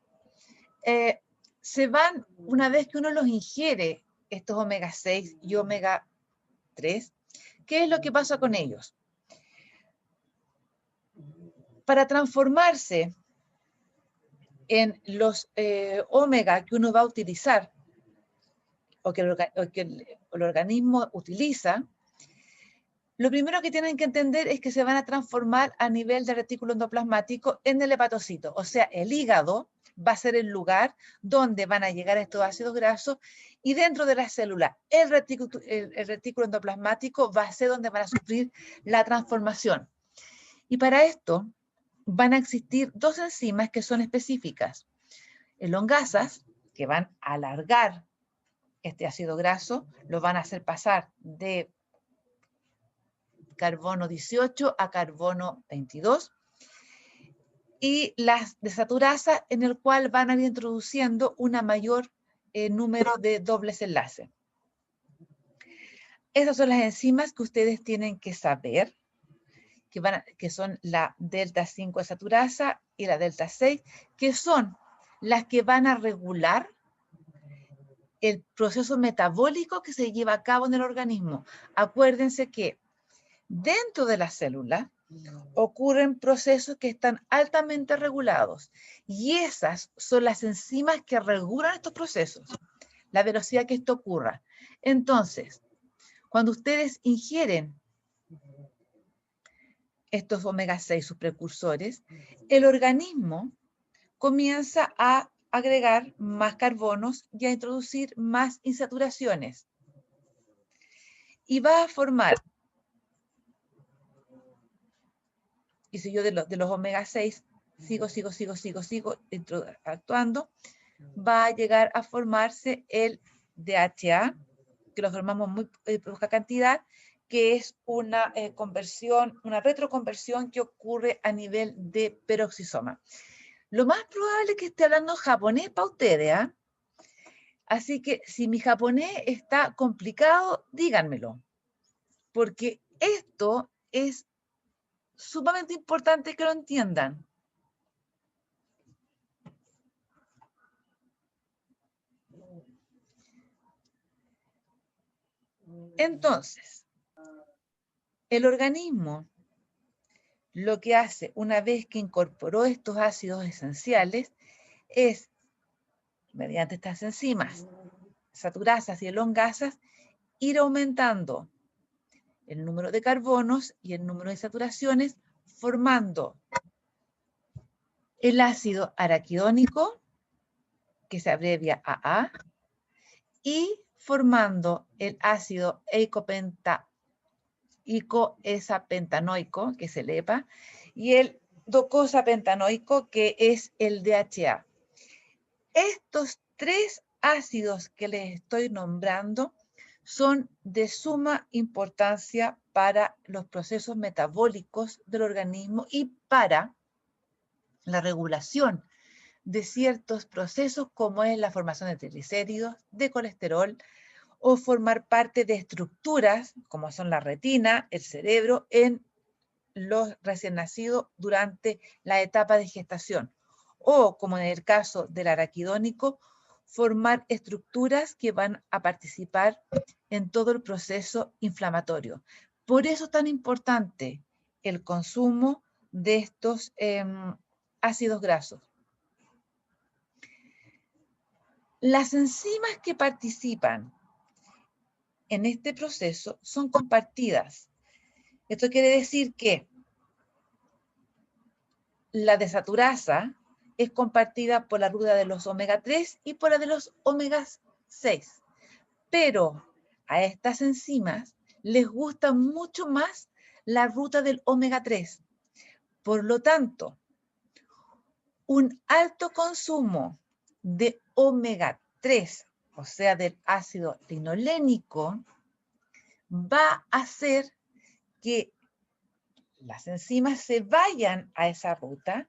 se van, una vez que uno los ingiere, estos omega 6 y omega 3, ¿qué es lo que pasa con ellos? Para transformarse en los omega que uno va a utilizar, o que el organismo utiliza, lo primero que tienen que entender es que se van a transformar a nivel del retículo endoplasmático en el hepatocito. O sea, el hígado va a ser el lugar donde van a llegar estos ácidos grasos y dentro de la célula, el retículo endoplasmático va a ser donde van a sufrir la transformación. Y para esto van a existir dos enzimas que son específicas. Elongasas, que van a alargar este ácido graso, lo van a hacer pasar de carbono 18 a carbono 22, y las desaturasas en el cual van a ir introduciendo una mayor número de dobles enlaces. Esas son las enzimas que ustedes tienen que saber, que son la delta 5 desaturasa y la delta 6, que son las que van a regular el proceso metabólico que se lleva a cabo en el organismo. Acuérdense que dentro de la célula ocurren procesos que están altamente regulados y esas son las enzimas que regulan estos procesos, la velocidad que esto ocurra. Entonces, cuando ustedes ingieren estos omega 6, sus precursores, el organismo comienza a agregar más carbonos y a introducir más insaturaciones y va a formar. Y si yo de los omega 6 sigo actuando, va a llegar a formarse el DHA, que lo formamos muy poca cantidad, que es una conversión, una retroconversión que ocurre a nivel de peroxisoma. Lo más probable es que esté hablando japonés para ustedes, ¿eh? Así que si mi japonés está complicado, díganmelo, porque esto es sumamente importante que lo entiendan. Entonces, el organismo lo que hace una vez que incorporó estos ácidos esenciales es, mediante estas enzimas, saturasas y elongasas, ir aumentando el número de carbonos y el número de saturaciones, formando el ácido araquidónico, que se abrevia AA, y formando el ácido icoesapentanoico, que es el EPA, y el docosapentanoico, que es el DHA. Estos tres ácidos que les estoy nombrando son de suma importancia para los procesos metabólicos del organismo y para la regulación de ciertos procesos como es la formación de triglicéridos, de colesterol, o formar parte de estructuras como son la retina, el cerebro, en los recién nacidos durante la etapa de gestación. O, como en el caso del araquidónico, formar estructuras que van a participar en todo el proceso inflamatorio. Por eso es tan importante el consumo de estos ácidos grasos. Las enzimas que participan en este proceso son compartidas. Esto quiere decir que la desaturasa es compartida por la ruta de los omega 3 y por la de los omega 6. Pero a estas enzimas les gusta mucho más la ruta del omega 3. Por lo tanto, un alto consumo de omega 3, o sea, del ácido linolénico, va a hacer que las enzimas se vayan a esa ruta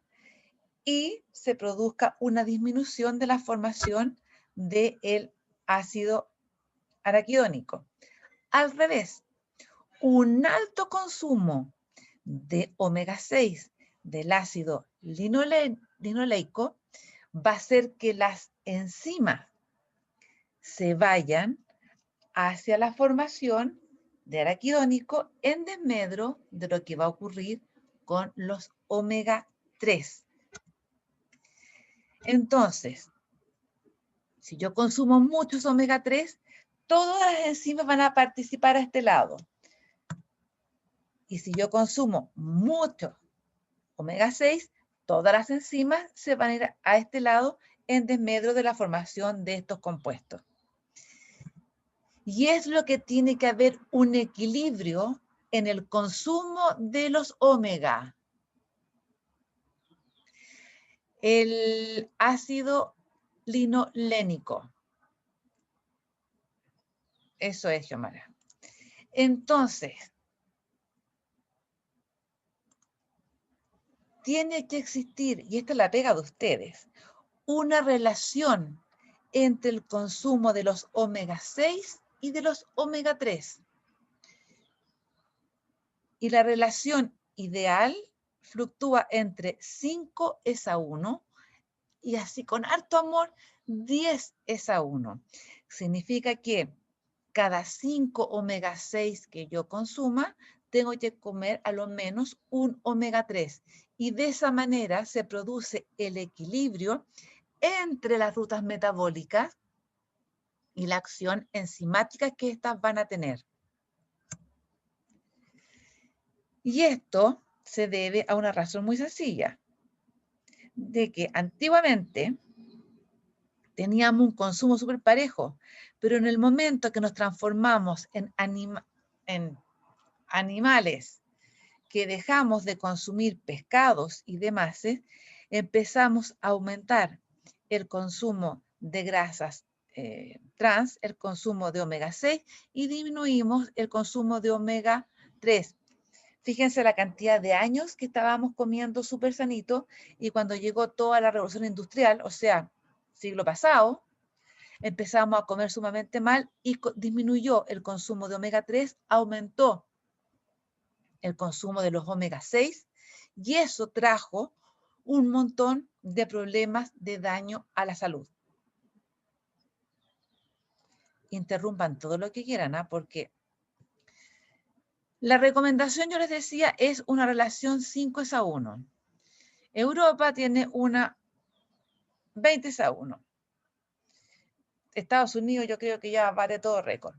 y se produzca una disminución de la formación del ácido araquidónico. Al revés, un alto consumo de omega 6 del ácido linoleico va a hacer que las enzimas se vayan hacia la formación de araquidónico en desmedro de lo que va a ocurrir con los omega 3. Entonces, si yo consumo muchos omega 3, todas las enzimas van a participar a este lado. Y si yo consumo mucho omega 6, todas las enzimas se van a ir a este lado en desmedro de la formación de estos compuestos. Y es lo que tiene que haber un equilibrio en el consumo de los omega. El ácido linolénico. Eso es, Xiomara. Entonces, tiene que existir, y esta es la pega de ustedes, una relación entre el consumo de los omega 6 y de los omega 3. Y la relación ideal fluctúa entre 5:1 y así con harto amor 10:1. Significa que cada 5 omega 6 que yo consuma, tengo que comer a lo menos un omega 3. Y de esa manera se produce el equilibrio entre las rutas metabólicas y la acción enzimática que éstas van a tener. Y esto se debe a una razón muy sencilla, de que antiguamente teníamos un consumo súper parejo, pero en el momento que nos transformamos en animales que dejamos de consumir pescados y demás, empezamos a aumentar el consumo de grasas trans, el consumo de omega 6 y disminuimos el consumo de omega 3. Fíjense la cantidad de años que estábamos comiendo súper sanito y cuando llegó toda la revolución industrial, o sea, siglo pasado, empezamos a comer sumamente mal y disminuyó el consumo de omega 3, aumentó el consumo de los omega 6 y eso trajo un montón de problemas de daño a la salud. Interrumpan todo lo que quieran, porque la recomendación, yo les decía, es una relación 5:1. Europa tiene una 20:1. Estados Unidos yo creo que ya vale todo récord.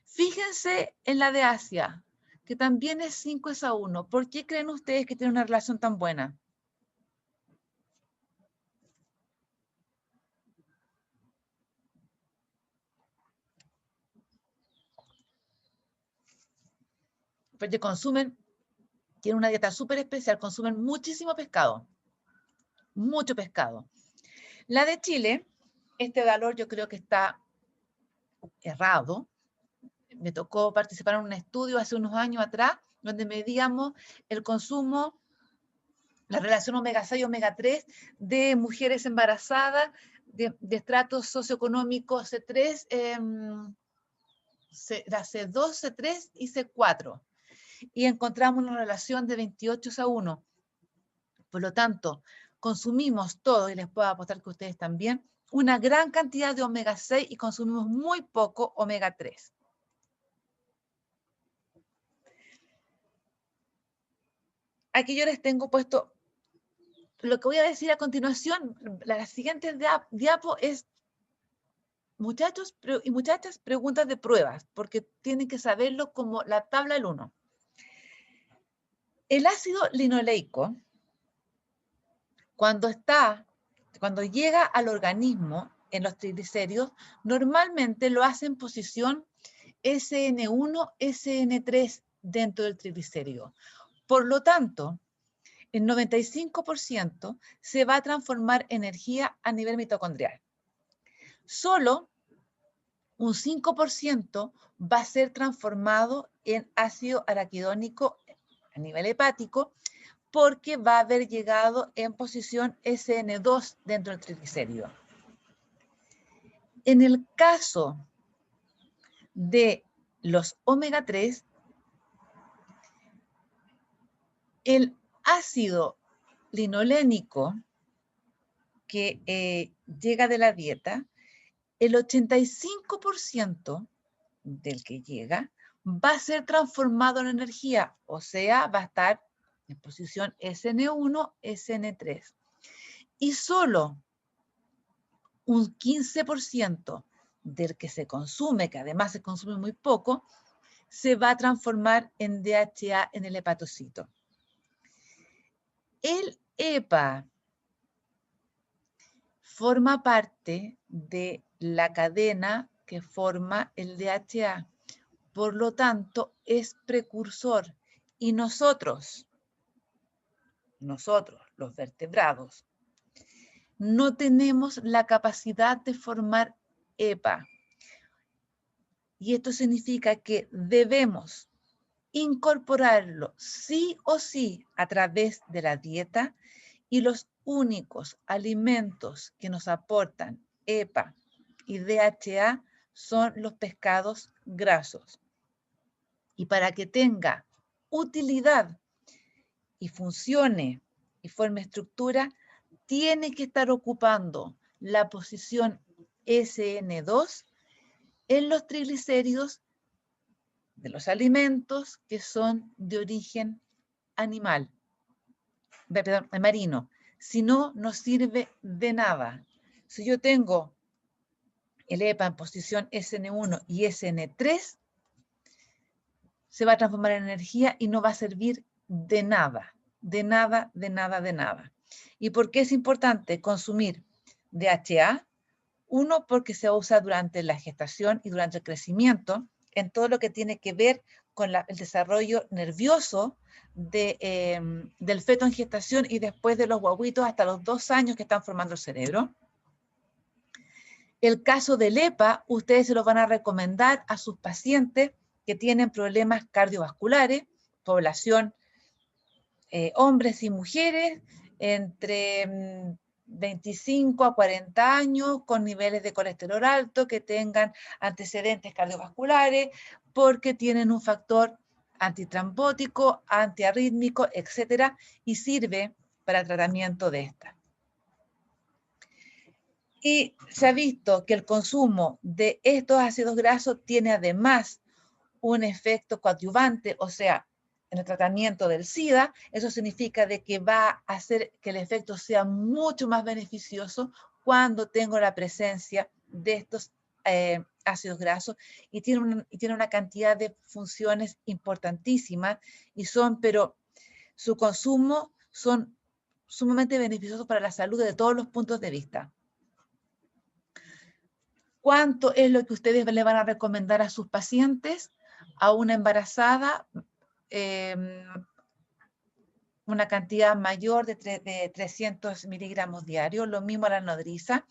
Fíjense en la de Asia, que también es 5:1. ¿Por qué creen ustedes que tiene una relación tan buena? Porque consumen, tienen una dieta súper especial, consumen muchísimo pescado. Mucho pescado. La de Chile Este valor yo creo que está errado. Me tocó participar en un estudio hace unos años atrás, donde medíamos el consumo, la relación omega 6 y omega 3 de mujeres embarazadas de estratos socioeconómicos C3, era C2, C3 y C4. Y encontramos una relación de 28:1. Por lo tanto, consumimos todo, y les puedo apostar que ustedes también, una gran cantidad de omega 6 y consumimos muy poco omega 3. Aquí yo les tengo puesto lo que voy a decir a continuación. La siguiente diapo es, muchachos y muchachas, preguntas de pruebas, porque tienen que saberlo como la tabla del 1. El ácido linoleico, cuando llega al organismo en los triglicéridos, normalmente lo hace en posición SN1, SN3 dentro del triglicérido. Por lo tanto, el 95% se va a transformar en energía a nivel mitocondrial. Solo un 5% va a ser transformado en ácido araquidónico a nivel hepático, porque va a haber llegado en posición SN2 dentro del triglicérido. En el caso de los omega 3, el ácido linolénico que llega de la dieta, el 85% del que llega va a ser transformado en energía, o sea, va a estar en posición SN1, SN3. Y solo un 15% del que se consume, que además se consume muy poco, se va a transformar en DHA en el hepatocito. El EPA forma parte de la cadena que forma el DHA. Por lo tanto, es precursor. Y nosotros, los vertebrados, no tenemos la capacidad de formar EPA. Y esto significa que debemos incorporarlo sí o sí a través de la dieta, y los únicos alimentos que nos aportan EPA y DHA son los pescados grasos. Y para que tenga utilidad y funcione y forme estructura, tiene que estar ocupando la posición SN2 en los triglicéridos de los alimentos que son de origen animal, perdón, marino. Si no, no sirve de nada. Si yo tengo el EPA en posición SN1 y SN3, se va a transformar en energía y no va a servir de nada, de nada, de nada, de nada. ¿Y por qué es importante consumir DHA? Uno, porque se usa durante la gestación y durante el crecimiento, en todo lo que tiene que ver con el desarrollo nervioso del feto en gestación y después de los guaguitos hasta los 2 años que están formando el cerebro. El caso del EPA, ustedes se lo van a recomendar a sus pacientes que tienen problemas cardiovasculares, población hombres y mujeres entre 25 a 40 años, con niveles de colesterol alto, que tengan antecedentes cardiovasculares, porque tienen un factor antitrombótico, antiarrítmico, etcétera, y sirve para el tratamiento de esta. Y se ha visto que el consumo de estos ácidos grasos tiene además un efecto coadyuvante, o sea, en el tratamiento del SIDA. Eso significa de que va a hacer que el efecto sea mucho más beneficioso cuando tengo la presencia de estos ácidos grasos, y tiene una cantidad de funciones importantísimas, y pero su consumo son sumamente beneficiosos para la salud de todos los puntos de vista. ¿Cuánto es lo que ustedes le van a recomendar a sus pacientes? A una embarazada, una cantidad mayor de 300 miligramos diarios, lo mismo a la nodriza.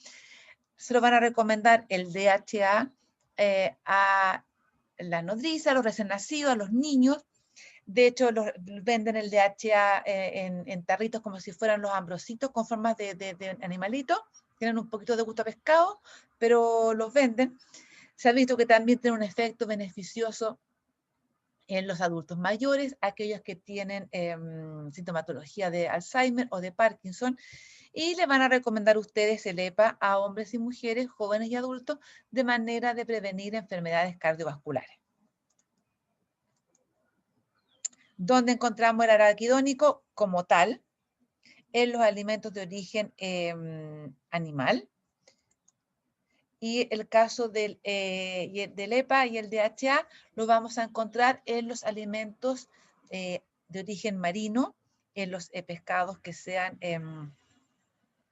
se lo van a recomendar el DHA a la nodriza, a los recién nacidos, a los niños. De hecho, venden el DHA en tarritos como si fueran los ambrositos con formas de animalitos. Tienen un poquito de gusto a pescado, pero los venden. Se ha visto que también tiene un efecto beneficioso en los adultos mayores, aquellos que tienen sintomatología de Alzheimer o de Parkinson, y le van a recomendar ustedes el EPA a hombres y mujeres, jóvenes y adultos, de manera de prevenir enfermedades cardiovasculares. ¿Dónde encontramos el araquidónico? Como tal, en los alimentos de origen animal. Y el caso del EPA y el DHA lo vamos a encontrar en los alimentos de origen marino, en los pescados que sean,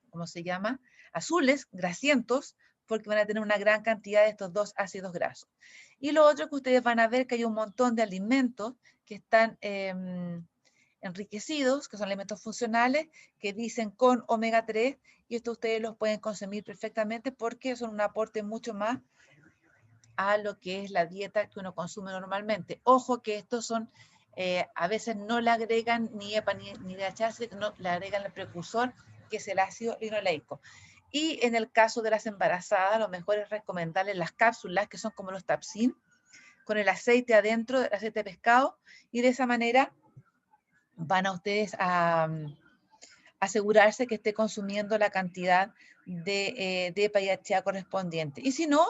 ¿cómo se llama? Azules, grasientos, porque van a tener una gran cantidad de estos dos ácidos grasos. Y lo otro que ustedes van a ver que hay un montón de alimentos que están enriquecidos, que son alimentos funcionales, que dicen con omega 3, y esto ustedes los pueden consumir perfectamente porque son un aporte mucho más a lo que es la dieta que uno consume normalmente. Ojo que estos son, a veces no le agregan ni EPA ni DHA, no le agregan el precursor, que es el ácido linoleico. Y en el caso de las embarazadas, lo mejor es recomendarles las cápsulas, que son como los Tapsin, con el aceite adentro, el aceite de pescado, y de esa manera van a ustedes a asegurarse que esté consumiendo la cantidad de EPA y DHA correspondiente. Y si no,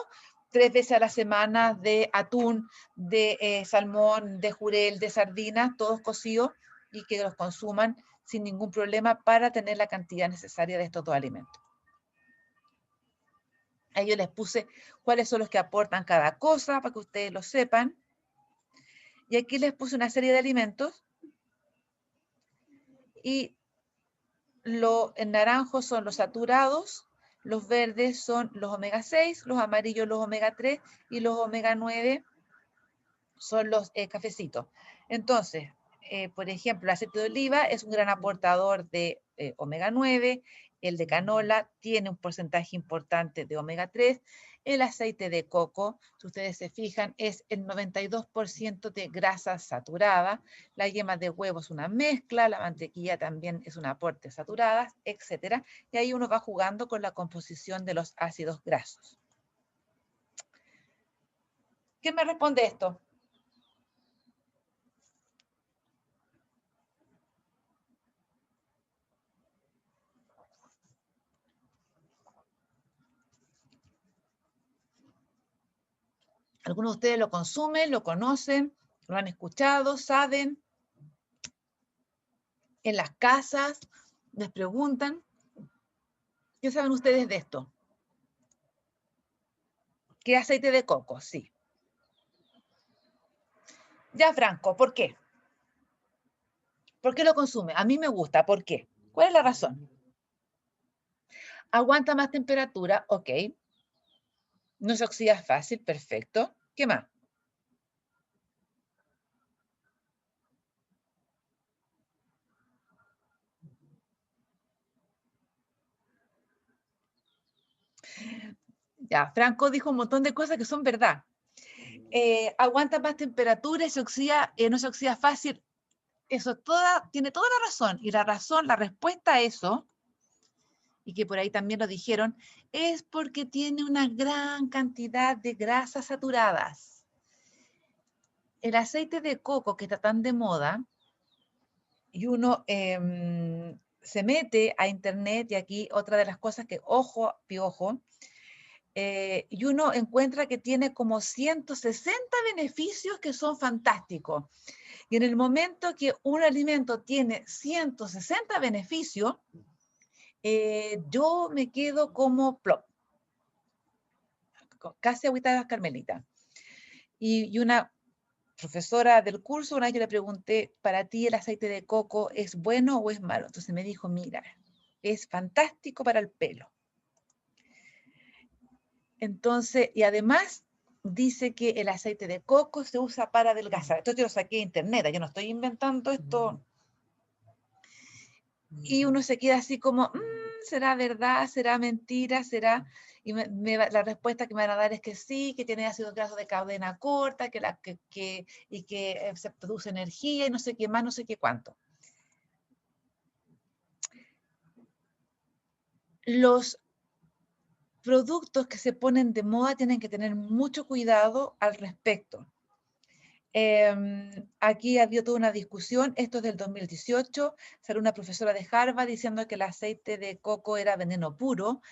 3 veces a la semana de atún, de salmón, de jurel, de sardinas, todos cocidos, y que los consuman sin ningún problema para tener la cantidad necesaria de estos dos alimentos. A ellos les puse cuáles son los que aportan cada cosa para que ustedes lo sepan. Y aquí les puse una serie de alimentos. Y en naranjo son los saturados, los verdes son los omega 6, los amarillos los omega 3 y los omega 9 son los cafecitos. Entonces, por ejemplo, el aceite de oliva es un gran aportador de omega 9, el de canola tiene un porcentaje importante de omega 3, el aceite de coco, si ustedes se fijan, es el 92% de grasa saturada, la yema de huevo es una mezcla, la mantequilla también es un aporte saturada, etc. Y ahí uno va jugando con la composición de los ácidos grasos. ¿Quién me responde esto? Algunos de ustedes lo consumen, lo conocen, lo han escuchado, saben. En las casas les preguntan. ¿Qué saben ustedes de esto? ¿Qué aceite de coco? Sí. Ya, Franco, ¿por qué? ¿Por qué lo consume? A mí me gusta. ¿Por qué? ¿Cuál es la razón? Aguanta más temperatura, ok. No se oxida fácil, perfecto. ¿Qué más? Ya, Franco dijo un montón de cosas que son verdad. Aguanta más temperatura y no se oxida fácil. Eso tiene toda la razón. Y la respuesta a eso, y que por ahí también lo dijeron, es porque tiene una gran cantidad de grasas saturadas. El aceite de coco que está tan de moda, y uno se mete a internet, y aquí otra de las cosas que, ojo, piojo, y uno encuentra que tiene como 160 beneficios que son fantásticos. Y en el momento que un alimento tiene 160 beneficios, yo me quedo como plop, casi agüita carmelita. Y una profesora del curso, una vez yo le pregunté, ¿para ti el aceite de coco es bueno o es malo? Entonces me dijo, mira, es fantástico para el pelo. Entonces, y además dice que el aceite de coco se usa para adelgazar. Esto yo lo saqué de internet, yo no estoy inventando esto. Y uno se queda así como, ¿será verdad? ¿Será mentira? ¿Será? Y la respuesta que me van a dar es que sí, que tiene ácidos grasos de cadena corta, y que se produce energía y no sé qué más, no sé qué cuánto. Los productos que se ponen de moda tienen que tener mucho cuidado al respecto. Aquí había toda una discusión, esto es del 2018, salió una profesora de Harvard diciendo que el aceite de coco era veneno puro.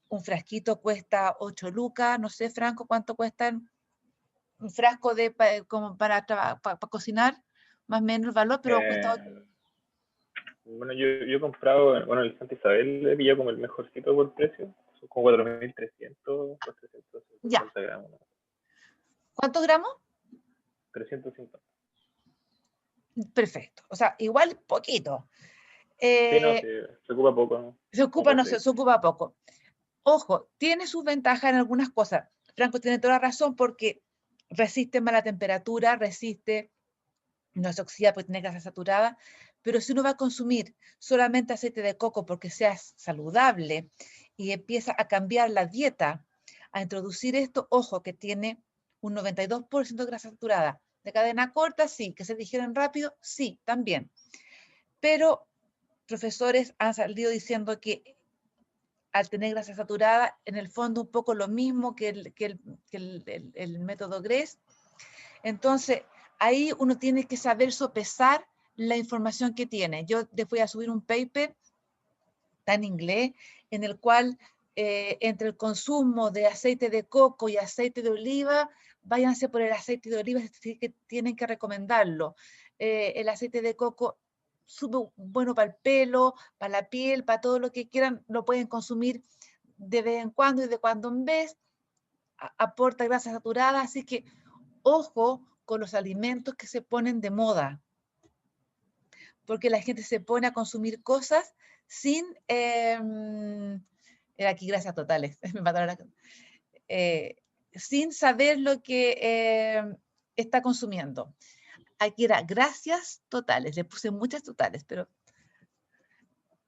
Un frasquito cuesta 8 lucas, no sé, Franco, ¿cuánto cuesta un frasco como para cocinar? Más o menos el valor, pero cuesta 8. Bueno, yo he comprado, bueno, el Santa Isabel le pilló como el mejorcito por precio, son como 4.300, 350 Ya, gramos, ¿no? ¿cuántos gramos? 350. Perfecto, o sea, igual poquito. Sí, no, sí, se ocupa poco, ¿no? Se Como ocupa, para no freír. se ocupa poco. Ojo, tiene sus ventajas en algunas cosas. Franco tiene toda la razón porque resiste mala temperatura, resiste, no se oxida porque tiene grasa saturada, pero si uno va a consumir solamente aceite de coco porque sea saludable y empieza a cambiar la dieta, a introducir esto, ojo, que tiene un 92% de grasa saturada. De cadena corta, sí. Que se digieren rápido, sí, también. Pero profesores han salido diciendo que al tener grasa saturada, en el fondo un poco lo mismo que el método GRES. Entonces, ahí uno tiene que saber sopesar la información que tiene. Yo les voy a subir un paper, está en inglés, en el cual entre el consumo de aceite de coco y aceite de oliva, váyanse por el aceite de oliva, es decir, que tienen que recomendarlo. El aceite de coco súper bueno para el pelo, para la piel, para todo lo que quieran, lo pueden consumir de vez en cuando y de cuando en vez, aporta grasa saturada, así que ojo con los alimentos que se ponen de moda, porque la gente se pone a consumir cosas sin, aquí grasas totales, me mataron sin saber lo que está consumiendo. Aquí era gracias totales, le puse muchas totales, pero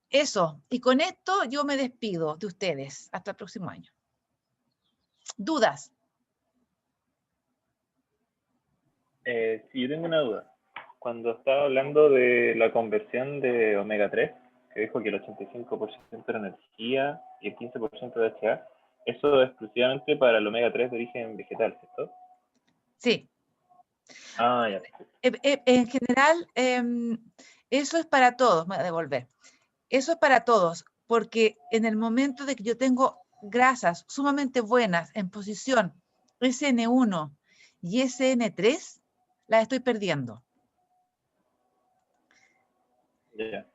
eso, y con esto yo me despido de ustedes. Hasta el próximo año. ¿Dudas? Sí, yo tengo una duda. Cuando estaba hablando de la conversión de omega 3, que dijo que el 85% era energía y el 15% de HA, eso es exclusivamente para el omega 3 de origen vegetal, ¿cierto? Sí. Ah, ya. En general, eso es para todos, me voy a devolver. Eso es para todos, porque en el momento de que yo tengo grasas sumamente buenas en posición SN1 y SN3, las estoy perdiendo. Ya.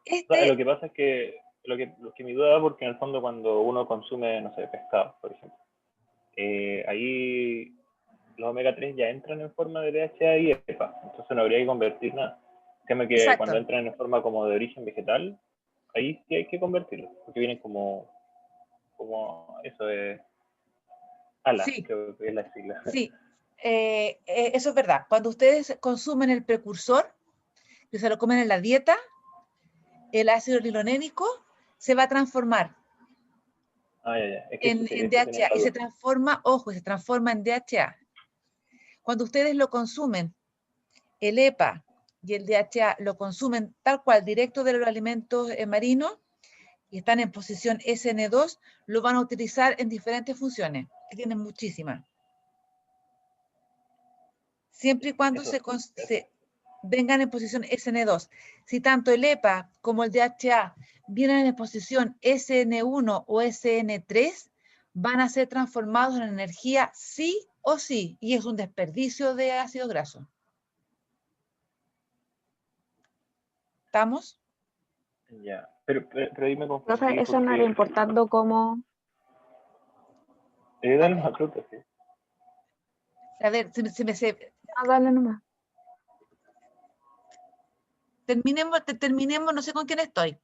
Lo Este, que pasa es que lo que mi duda, porque en el fondo cuando uno consume, no sé, pescado, por ejemplo, ahí los omega 3 ya entran en forma de DHA y EPA, entonces no habría que convertir nada. Créeme que cuando exacto, entran en forma como de origen vegetal, ahí sí hay que convertirlo, porque vienen como eso de ALA, sí, creo que es la sigla. sí. Eso es verdad. Cuando ustedes consumen el precursor, que se lo comen en la dieta, el ácido lilonénico se va a transformar Ah, ya. Es que en eso tenía DHA la y se duda. transforma, ojo, se transforma en DHA. Cuando ustedes lo consumen, el EPA y el DHA lo consumen tal cual, directo de los alimentos marinos, y están en posición SN2, lo van a utilizar en diferentes funciones, que tienen muchísimas. Siempre y cuando Eso. se vengan en posición SN2. Si tanto el EPA como el DHA vienen en posición SN1 o SN3, van a ser transformados en energía sí o sí, y es un desperdicio de ácido graso. ¿Estamos? Ya. Pero ahí me confundí Profe, eso no era porque importando como... dan más frutas, sí. A ver, Ah, dale nomás. terminemos, no sé con quién estoy.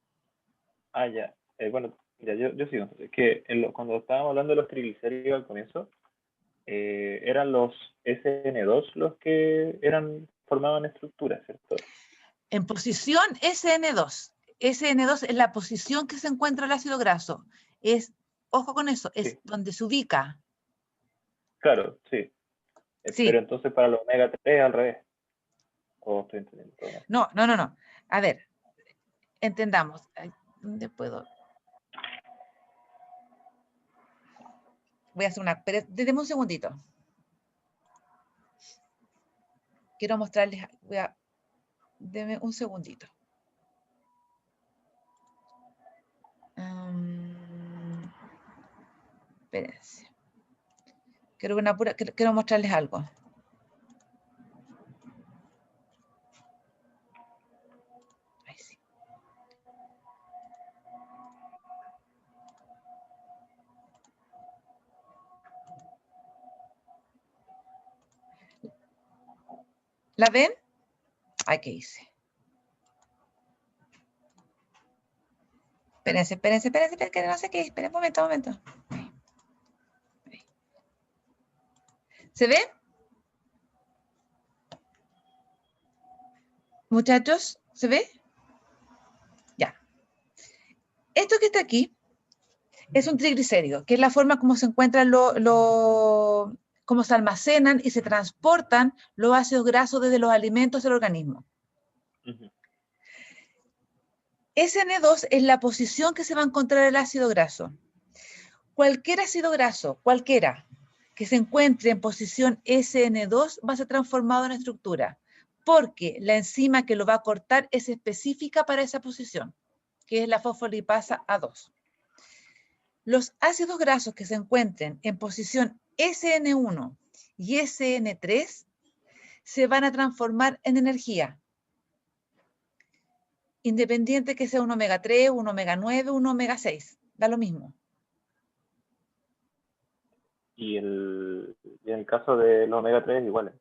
Ah, ya. Bueno, ya, yo sigo. Entonces, que cuando estábamos hablando de los triglicéridos al comienzo, eran los SN2 los que eran formados en estructuras, ¿cierto? En posición SN2. SN2 es la posición que se encuentra el ácido graso. Ojo con eso, es Sí. donde se ubica. Claro, sí. Sí. Pero entonces para los omega 3 al revés. ¿O estoy entendiendo todo mal? No. A ver, entendamos. ¿Dónde puedo? Voy a hacer una... Déjeme un segundito. Quiero mostrarles... Deme un segundito. Espérense. Quiero mostrarles algo. Ahí sí. ¿La ven? Ay, ¿qué hice? Espérense, que no sé qué. Esperen un momento. Ahí. ¿Se ve? Muchachos, ¿se ve? Ya. Esto que está aquí es un triglicérido, que es la forma como se encuentran cómo se almacenan y se transportan los ácidos grasos desde los alimentos del organismo. Uh-huh. SN2 es la posición que se va a encontrar el ácido graso. Cualquier ácido graso, cualquiera, que se encuentre en posición SN2 va a ser transformado en estructura, porque la enzima que lo va a cortar es específica para esa posición, que es la fosfolipasa A2. Los ácidos grasos que se encuentren en posición SN1 y SN3 se van a transformar en energía, independiente que sea un omega 3, un omega 9, un omega 6, da lo mismo. Y en el caso de los omega 3 iguales.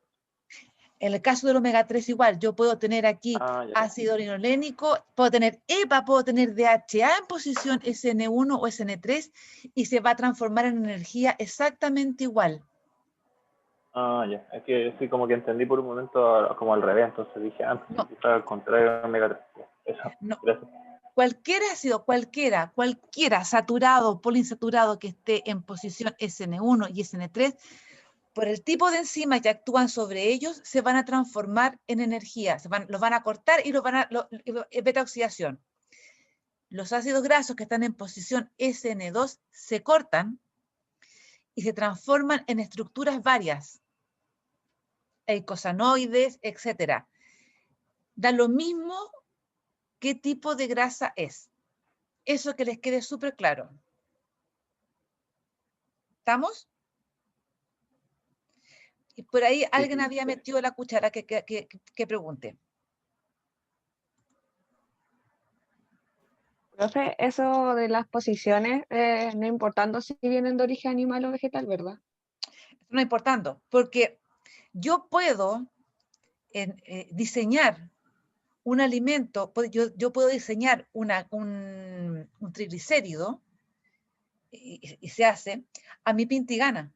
En el caso del omega 3 igual, yo puedo tener aquí ácido linolénico, puedo tener EPA, puedo tener DHA en posición SN1 o SN3 y se va a transformar en energía exactamente igual. Ya. Es que sí, como que entendí por un momento como al revés, entonces dije, No. quizás al contrario de omega 3. Eso, no. Gracias. Cualquier ácido, cualquiera saturado, poliinsaturado que esté en posición SN1 y SN3, por el tipo de enzimas que actúan sobre ellos, se van a transformar en energía, los van a cortar y beta oxidación. Los ácidos grasos que están en posición SN2 se cortan y se transforman en estructuras varias, eicosanoides, etc. Da lo mismo qué tipo de grasa es. Eso que les quede súper claro. ¿Estamos? Y por ahí alguien había metido la cuchara que pregunte. Profe, eso de las posiciones, no importando si vienen de origen animal o vegetal, ¿verdad? No importando, porque yo puedo diseñar un alimento, yo puedo diseñar un triglicérido y se hace a mi pinta y gana.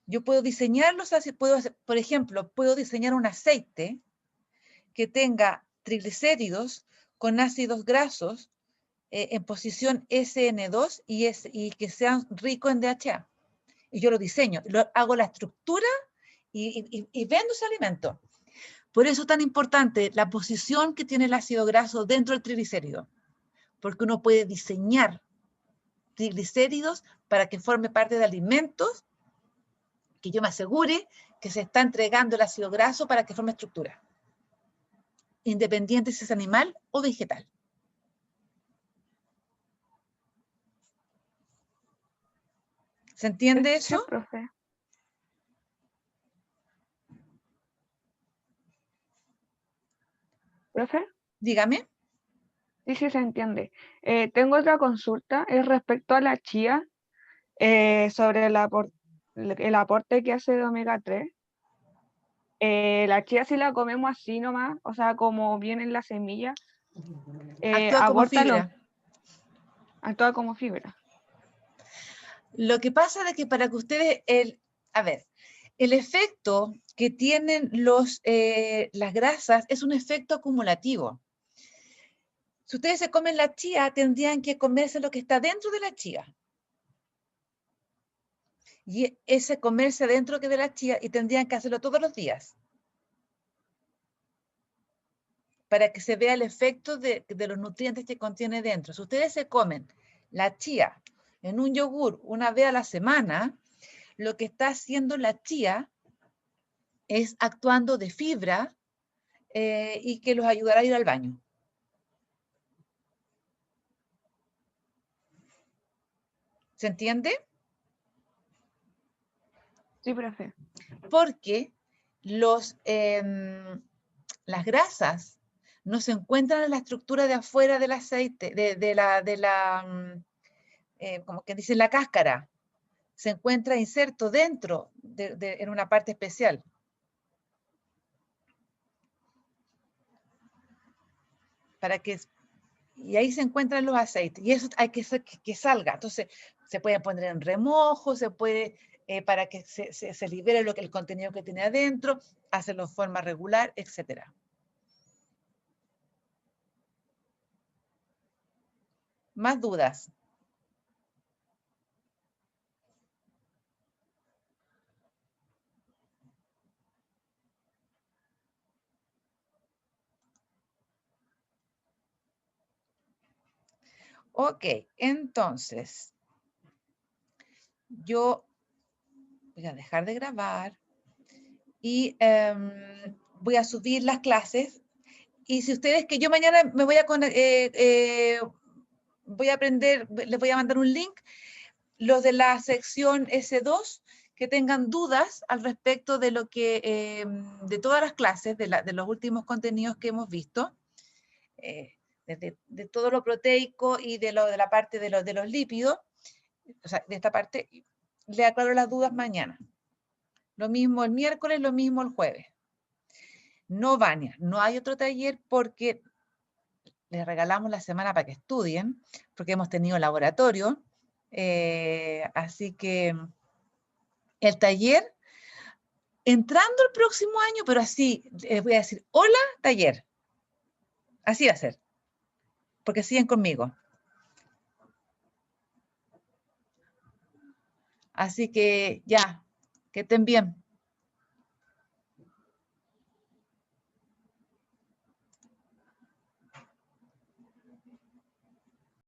Yo puedo diseñarlos así, por ejemplo, puedo diseñar un aceite que tenga triglicéridos con ácidos grasos en posición SN2 y que sean ricos en DHA. Y yo lo diseño, hago la estructura y vendo ese alimento. Por eso es tan importante la posición que tiene el ácido graso dentro del triglicérido, porque uno puede diseñar triglicéridos para que forme parte de alimentos que yo me asegure que se está entregando el ácido graso para que forme estructura, independiente si es animal o vegetal. ¿Se entiende eso? Sí, profe. ¿Profe? Dígame. Sí, se entiende. Tengo otra consulta, es respecto a la chía, sobre el aporte que hace de omega 3. La chía si la comemos así nomás, o sea, como viene en la semilla, Actúa como fibra. Actúa como fibra. Lo que pasa es que para que ustedes, a ver, El efecto que tienen las grasas es un efecto acumulativo. Si ustedes se comen la chía, tendrían que comerse lo que está dentro de la chía. Y ese comerse dentro de la chía, y tendrían que hacerlo todos los días. Para que se vea el efecto de los nutrientes que contiene dentro. Si ustedes se comen la chía en un yogur una vez a la semana, lo que está haciendo la chía es actuando de fibra y que los ayudará a ir al baño. ¿Se entiende? Sí, profe. Porque las grasas no se encuentran en la estructura de afuera del aceite, como que dice, la cáscara. Se encuentra inserto dentro, en una parte especial. Y ahí se encuentran los aceites. Y eso hay que hacer que salga. Entonces, se puede poner en remojo, se puede, para que se libere el contenido que tiene adentro, hacerlo de forma regular, etc. ¿Más dudas? Ok, entonces, yo voy a dejar de grabar y voy a subir las clases. Y si ustedes, que yo mañana me voy a voy a aprender, les voy a mandar un link, los de la sección S2, que tengan dudas al respecto de lo que, de todas las clases, de los últimos contenidos que hemos visto, de todo lo proteico y de la parte de los lípidos, o sea, de esta parte, le aclaro las dudas mañana. Lo mismo el miércoles, lo mismo el jueves. No, Vania, no hay otro taller porque les regalamos la semana para que estudien, porque hemos tenido laboratorio, así que el taller, entrando el próximo año, pero así, les voy a decir, hola, taller. Así va a ser, porque siguen conmigo. Así que ya, que estén bien.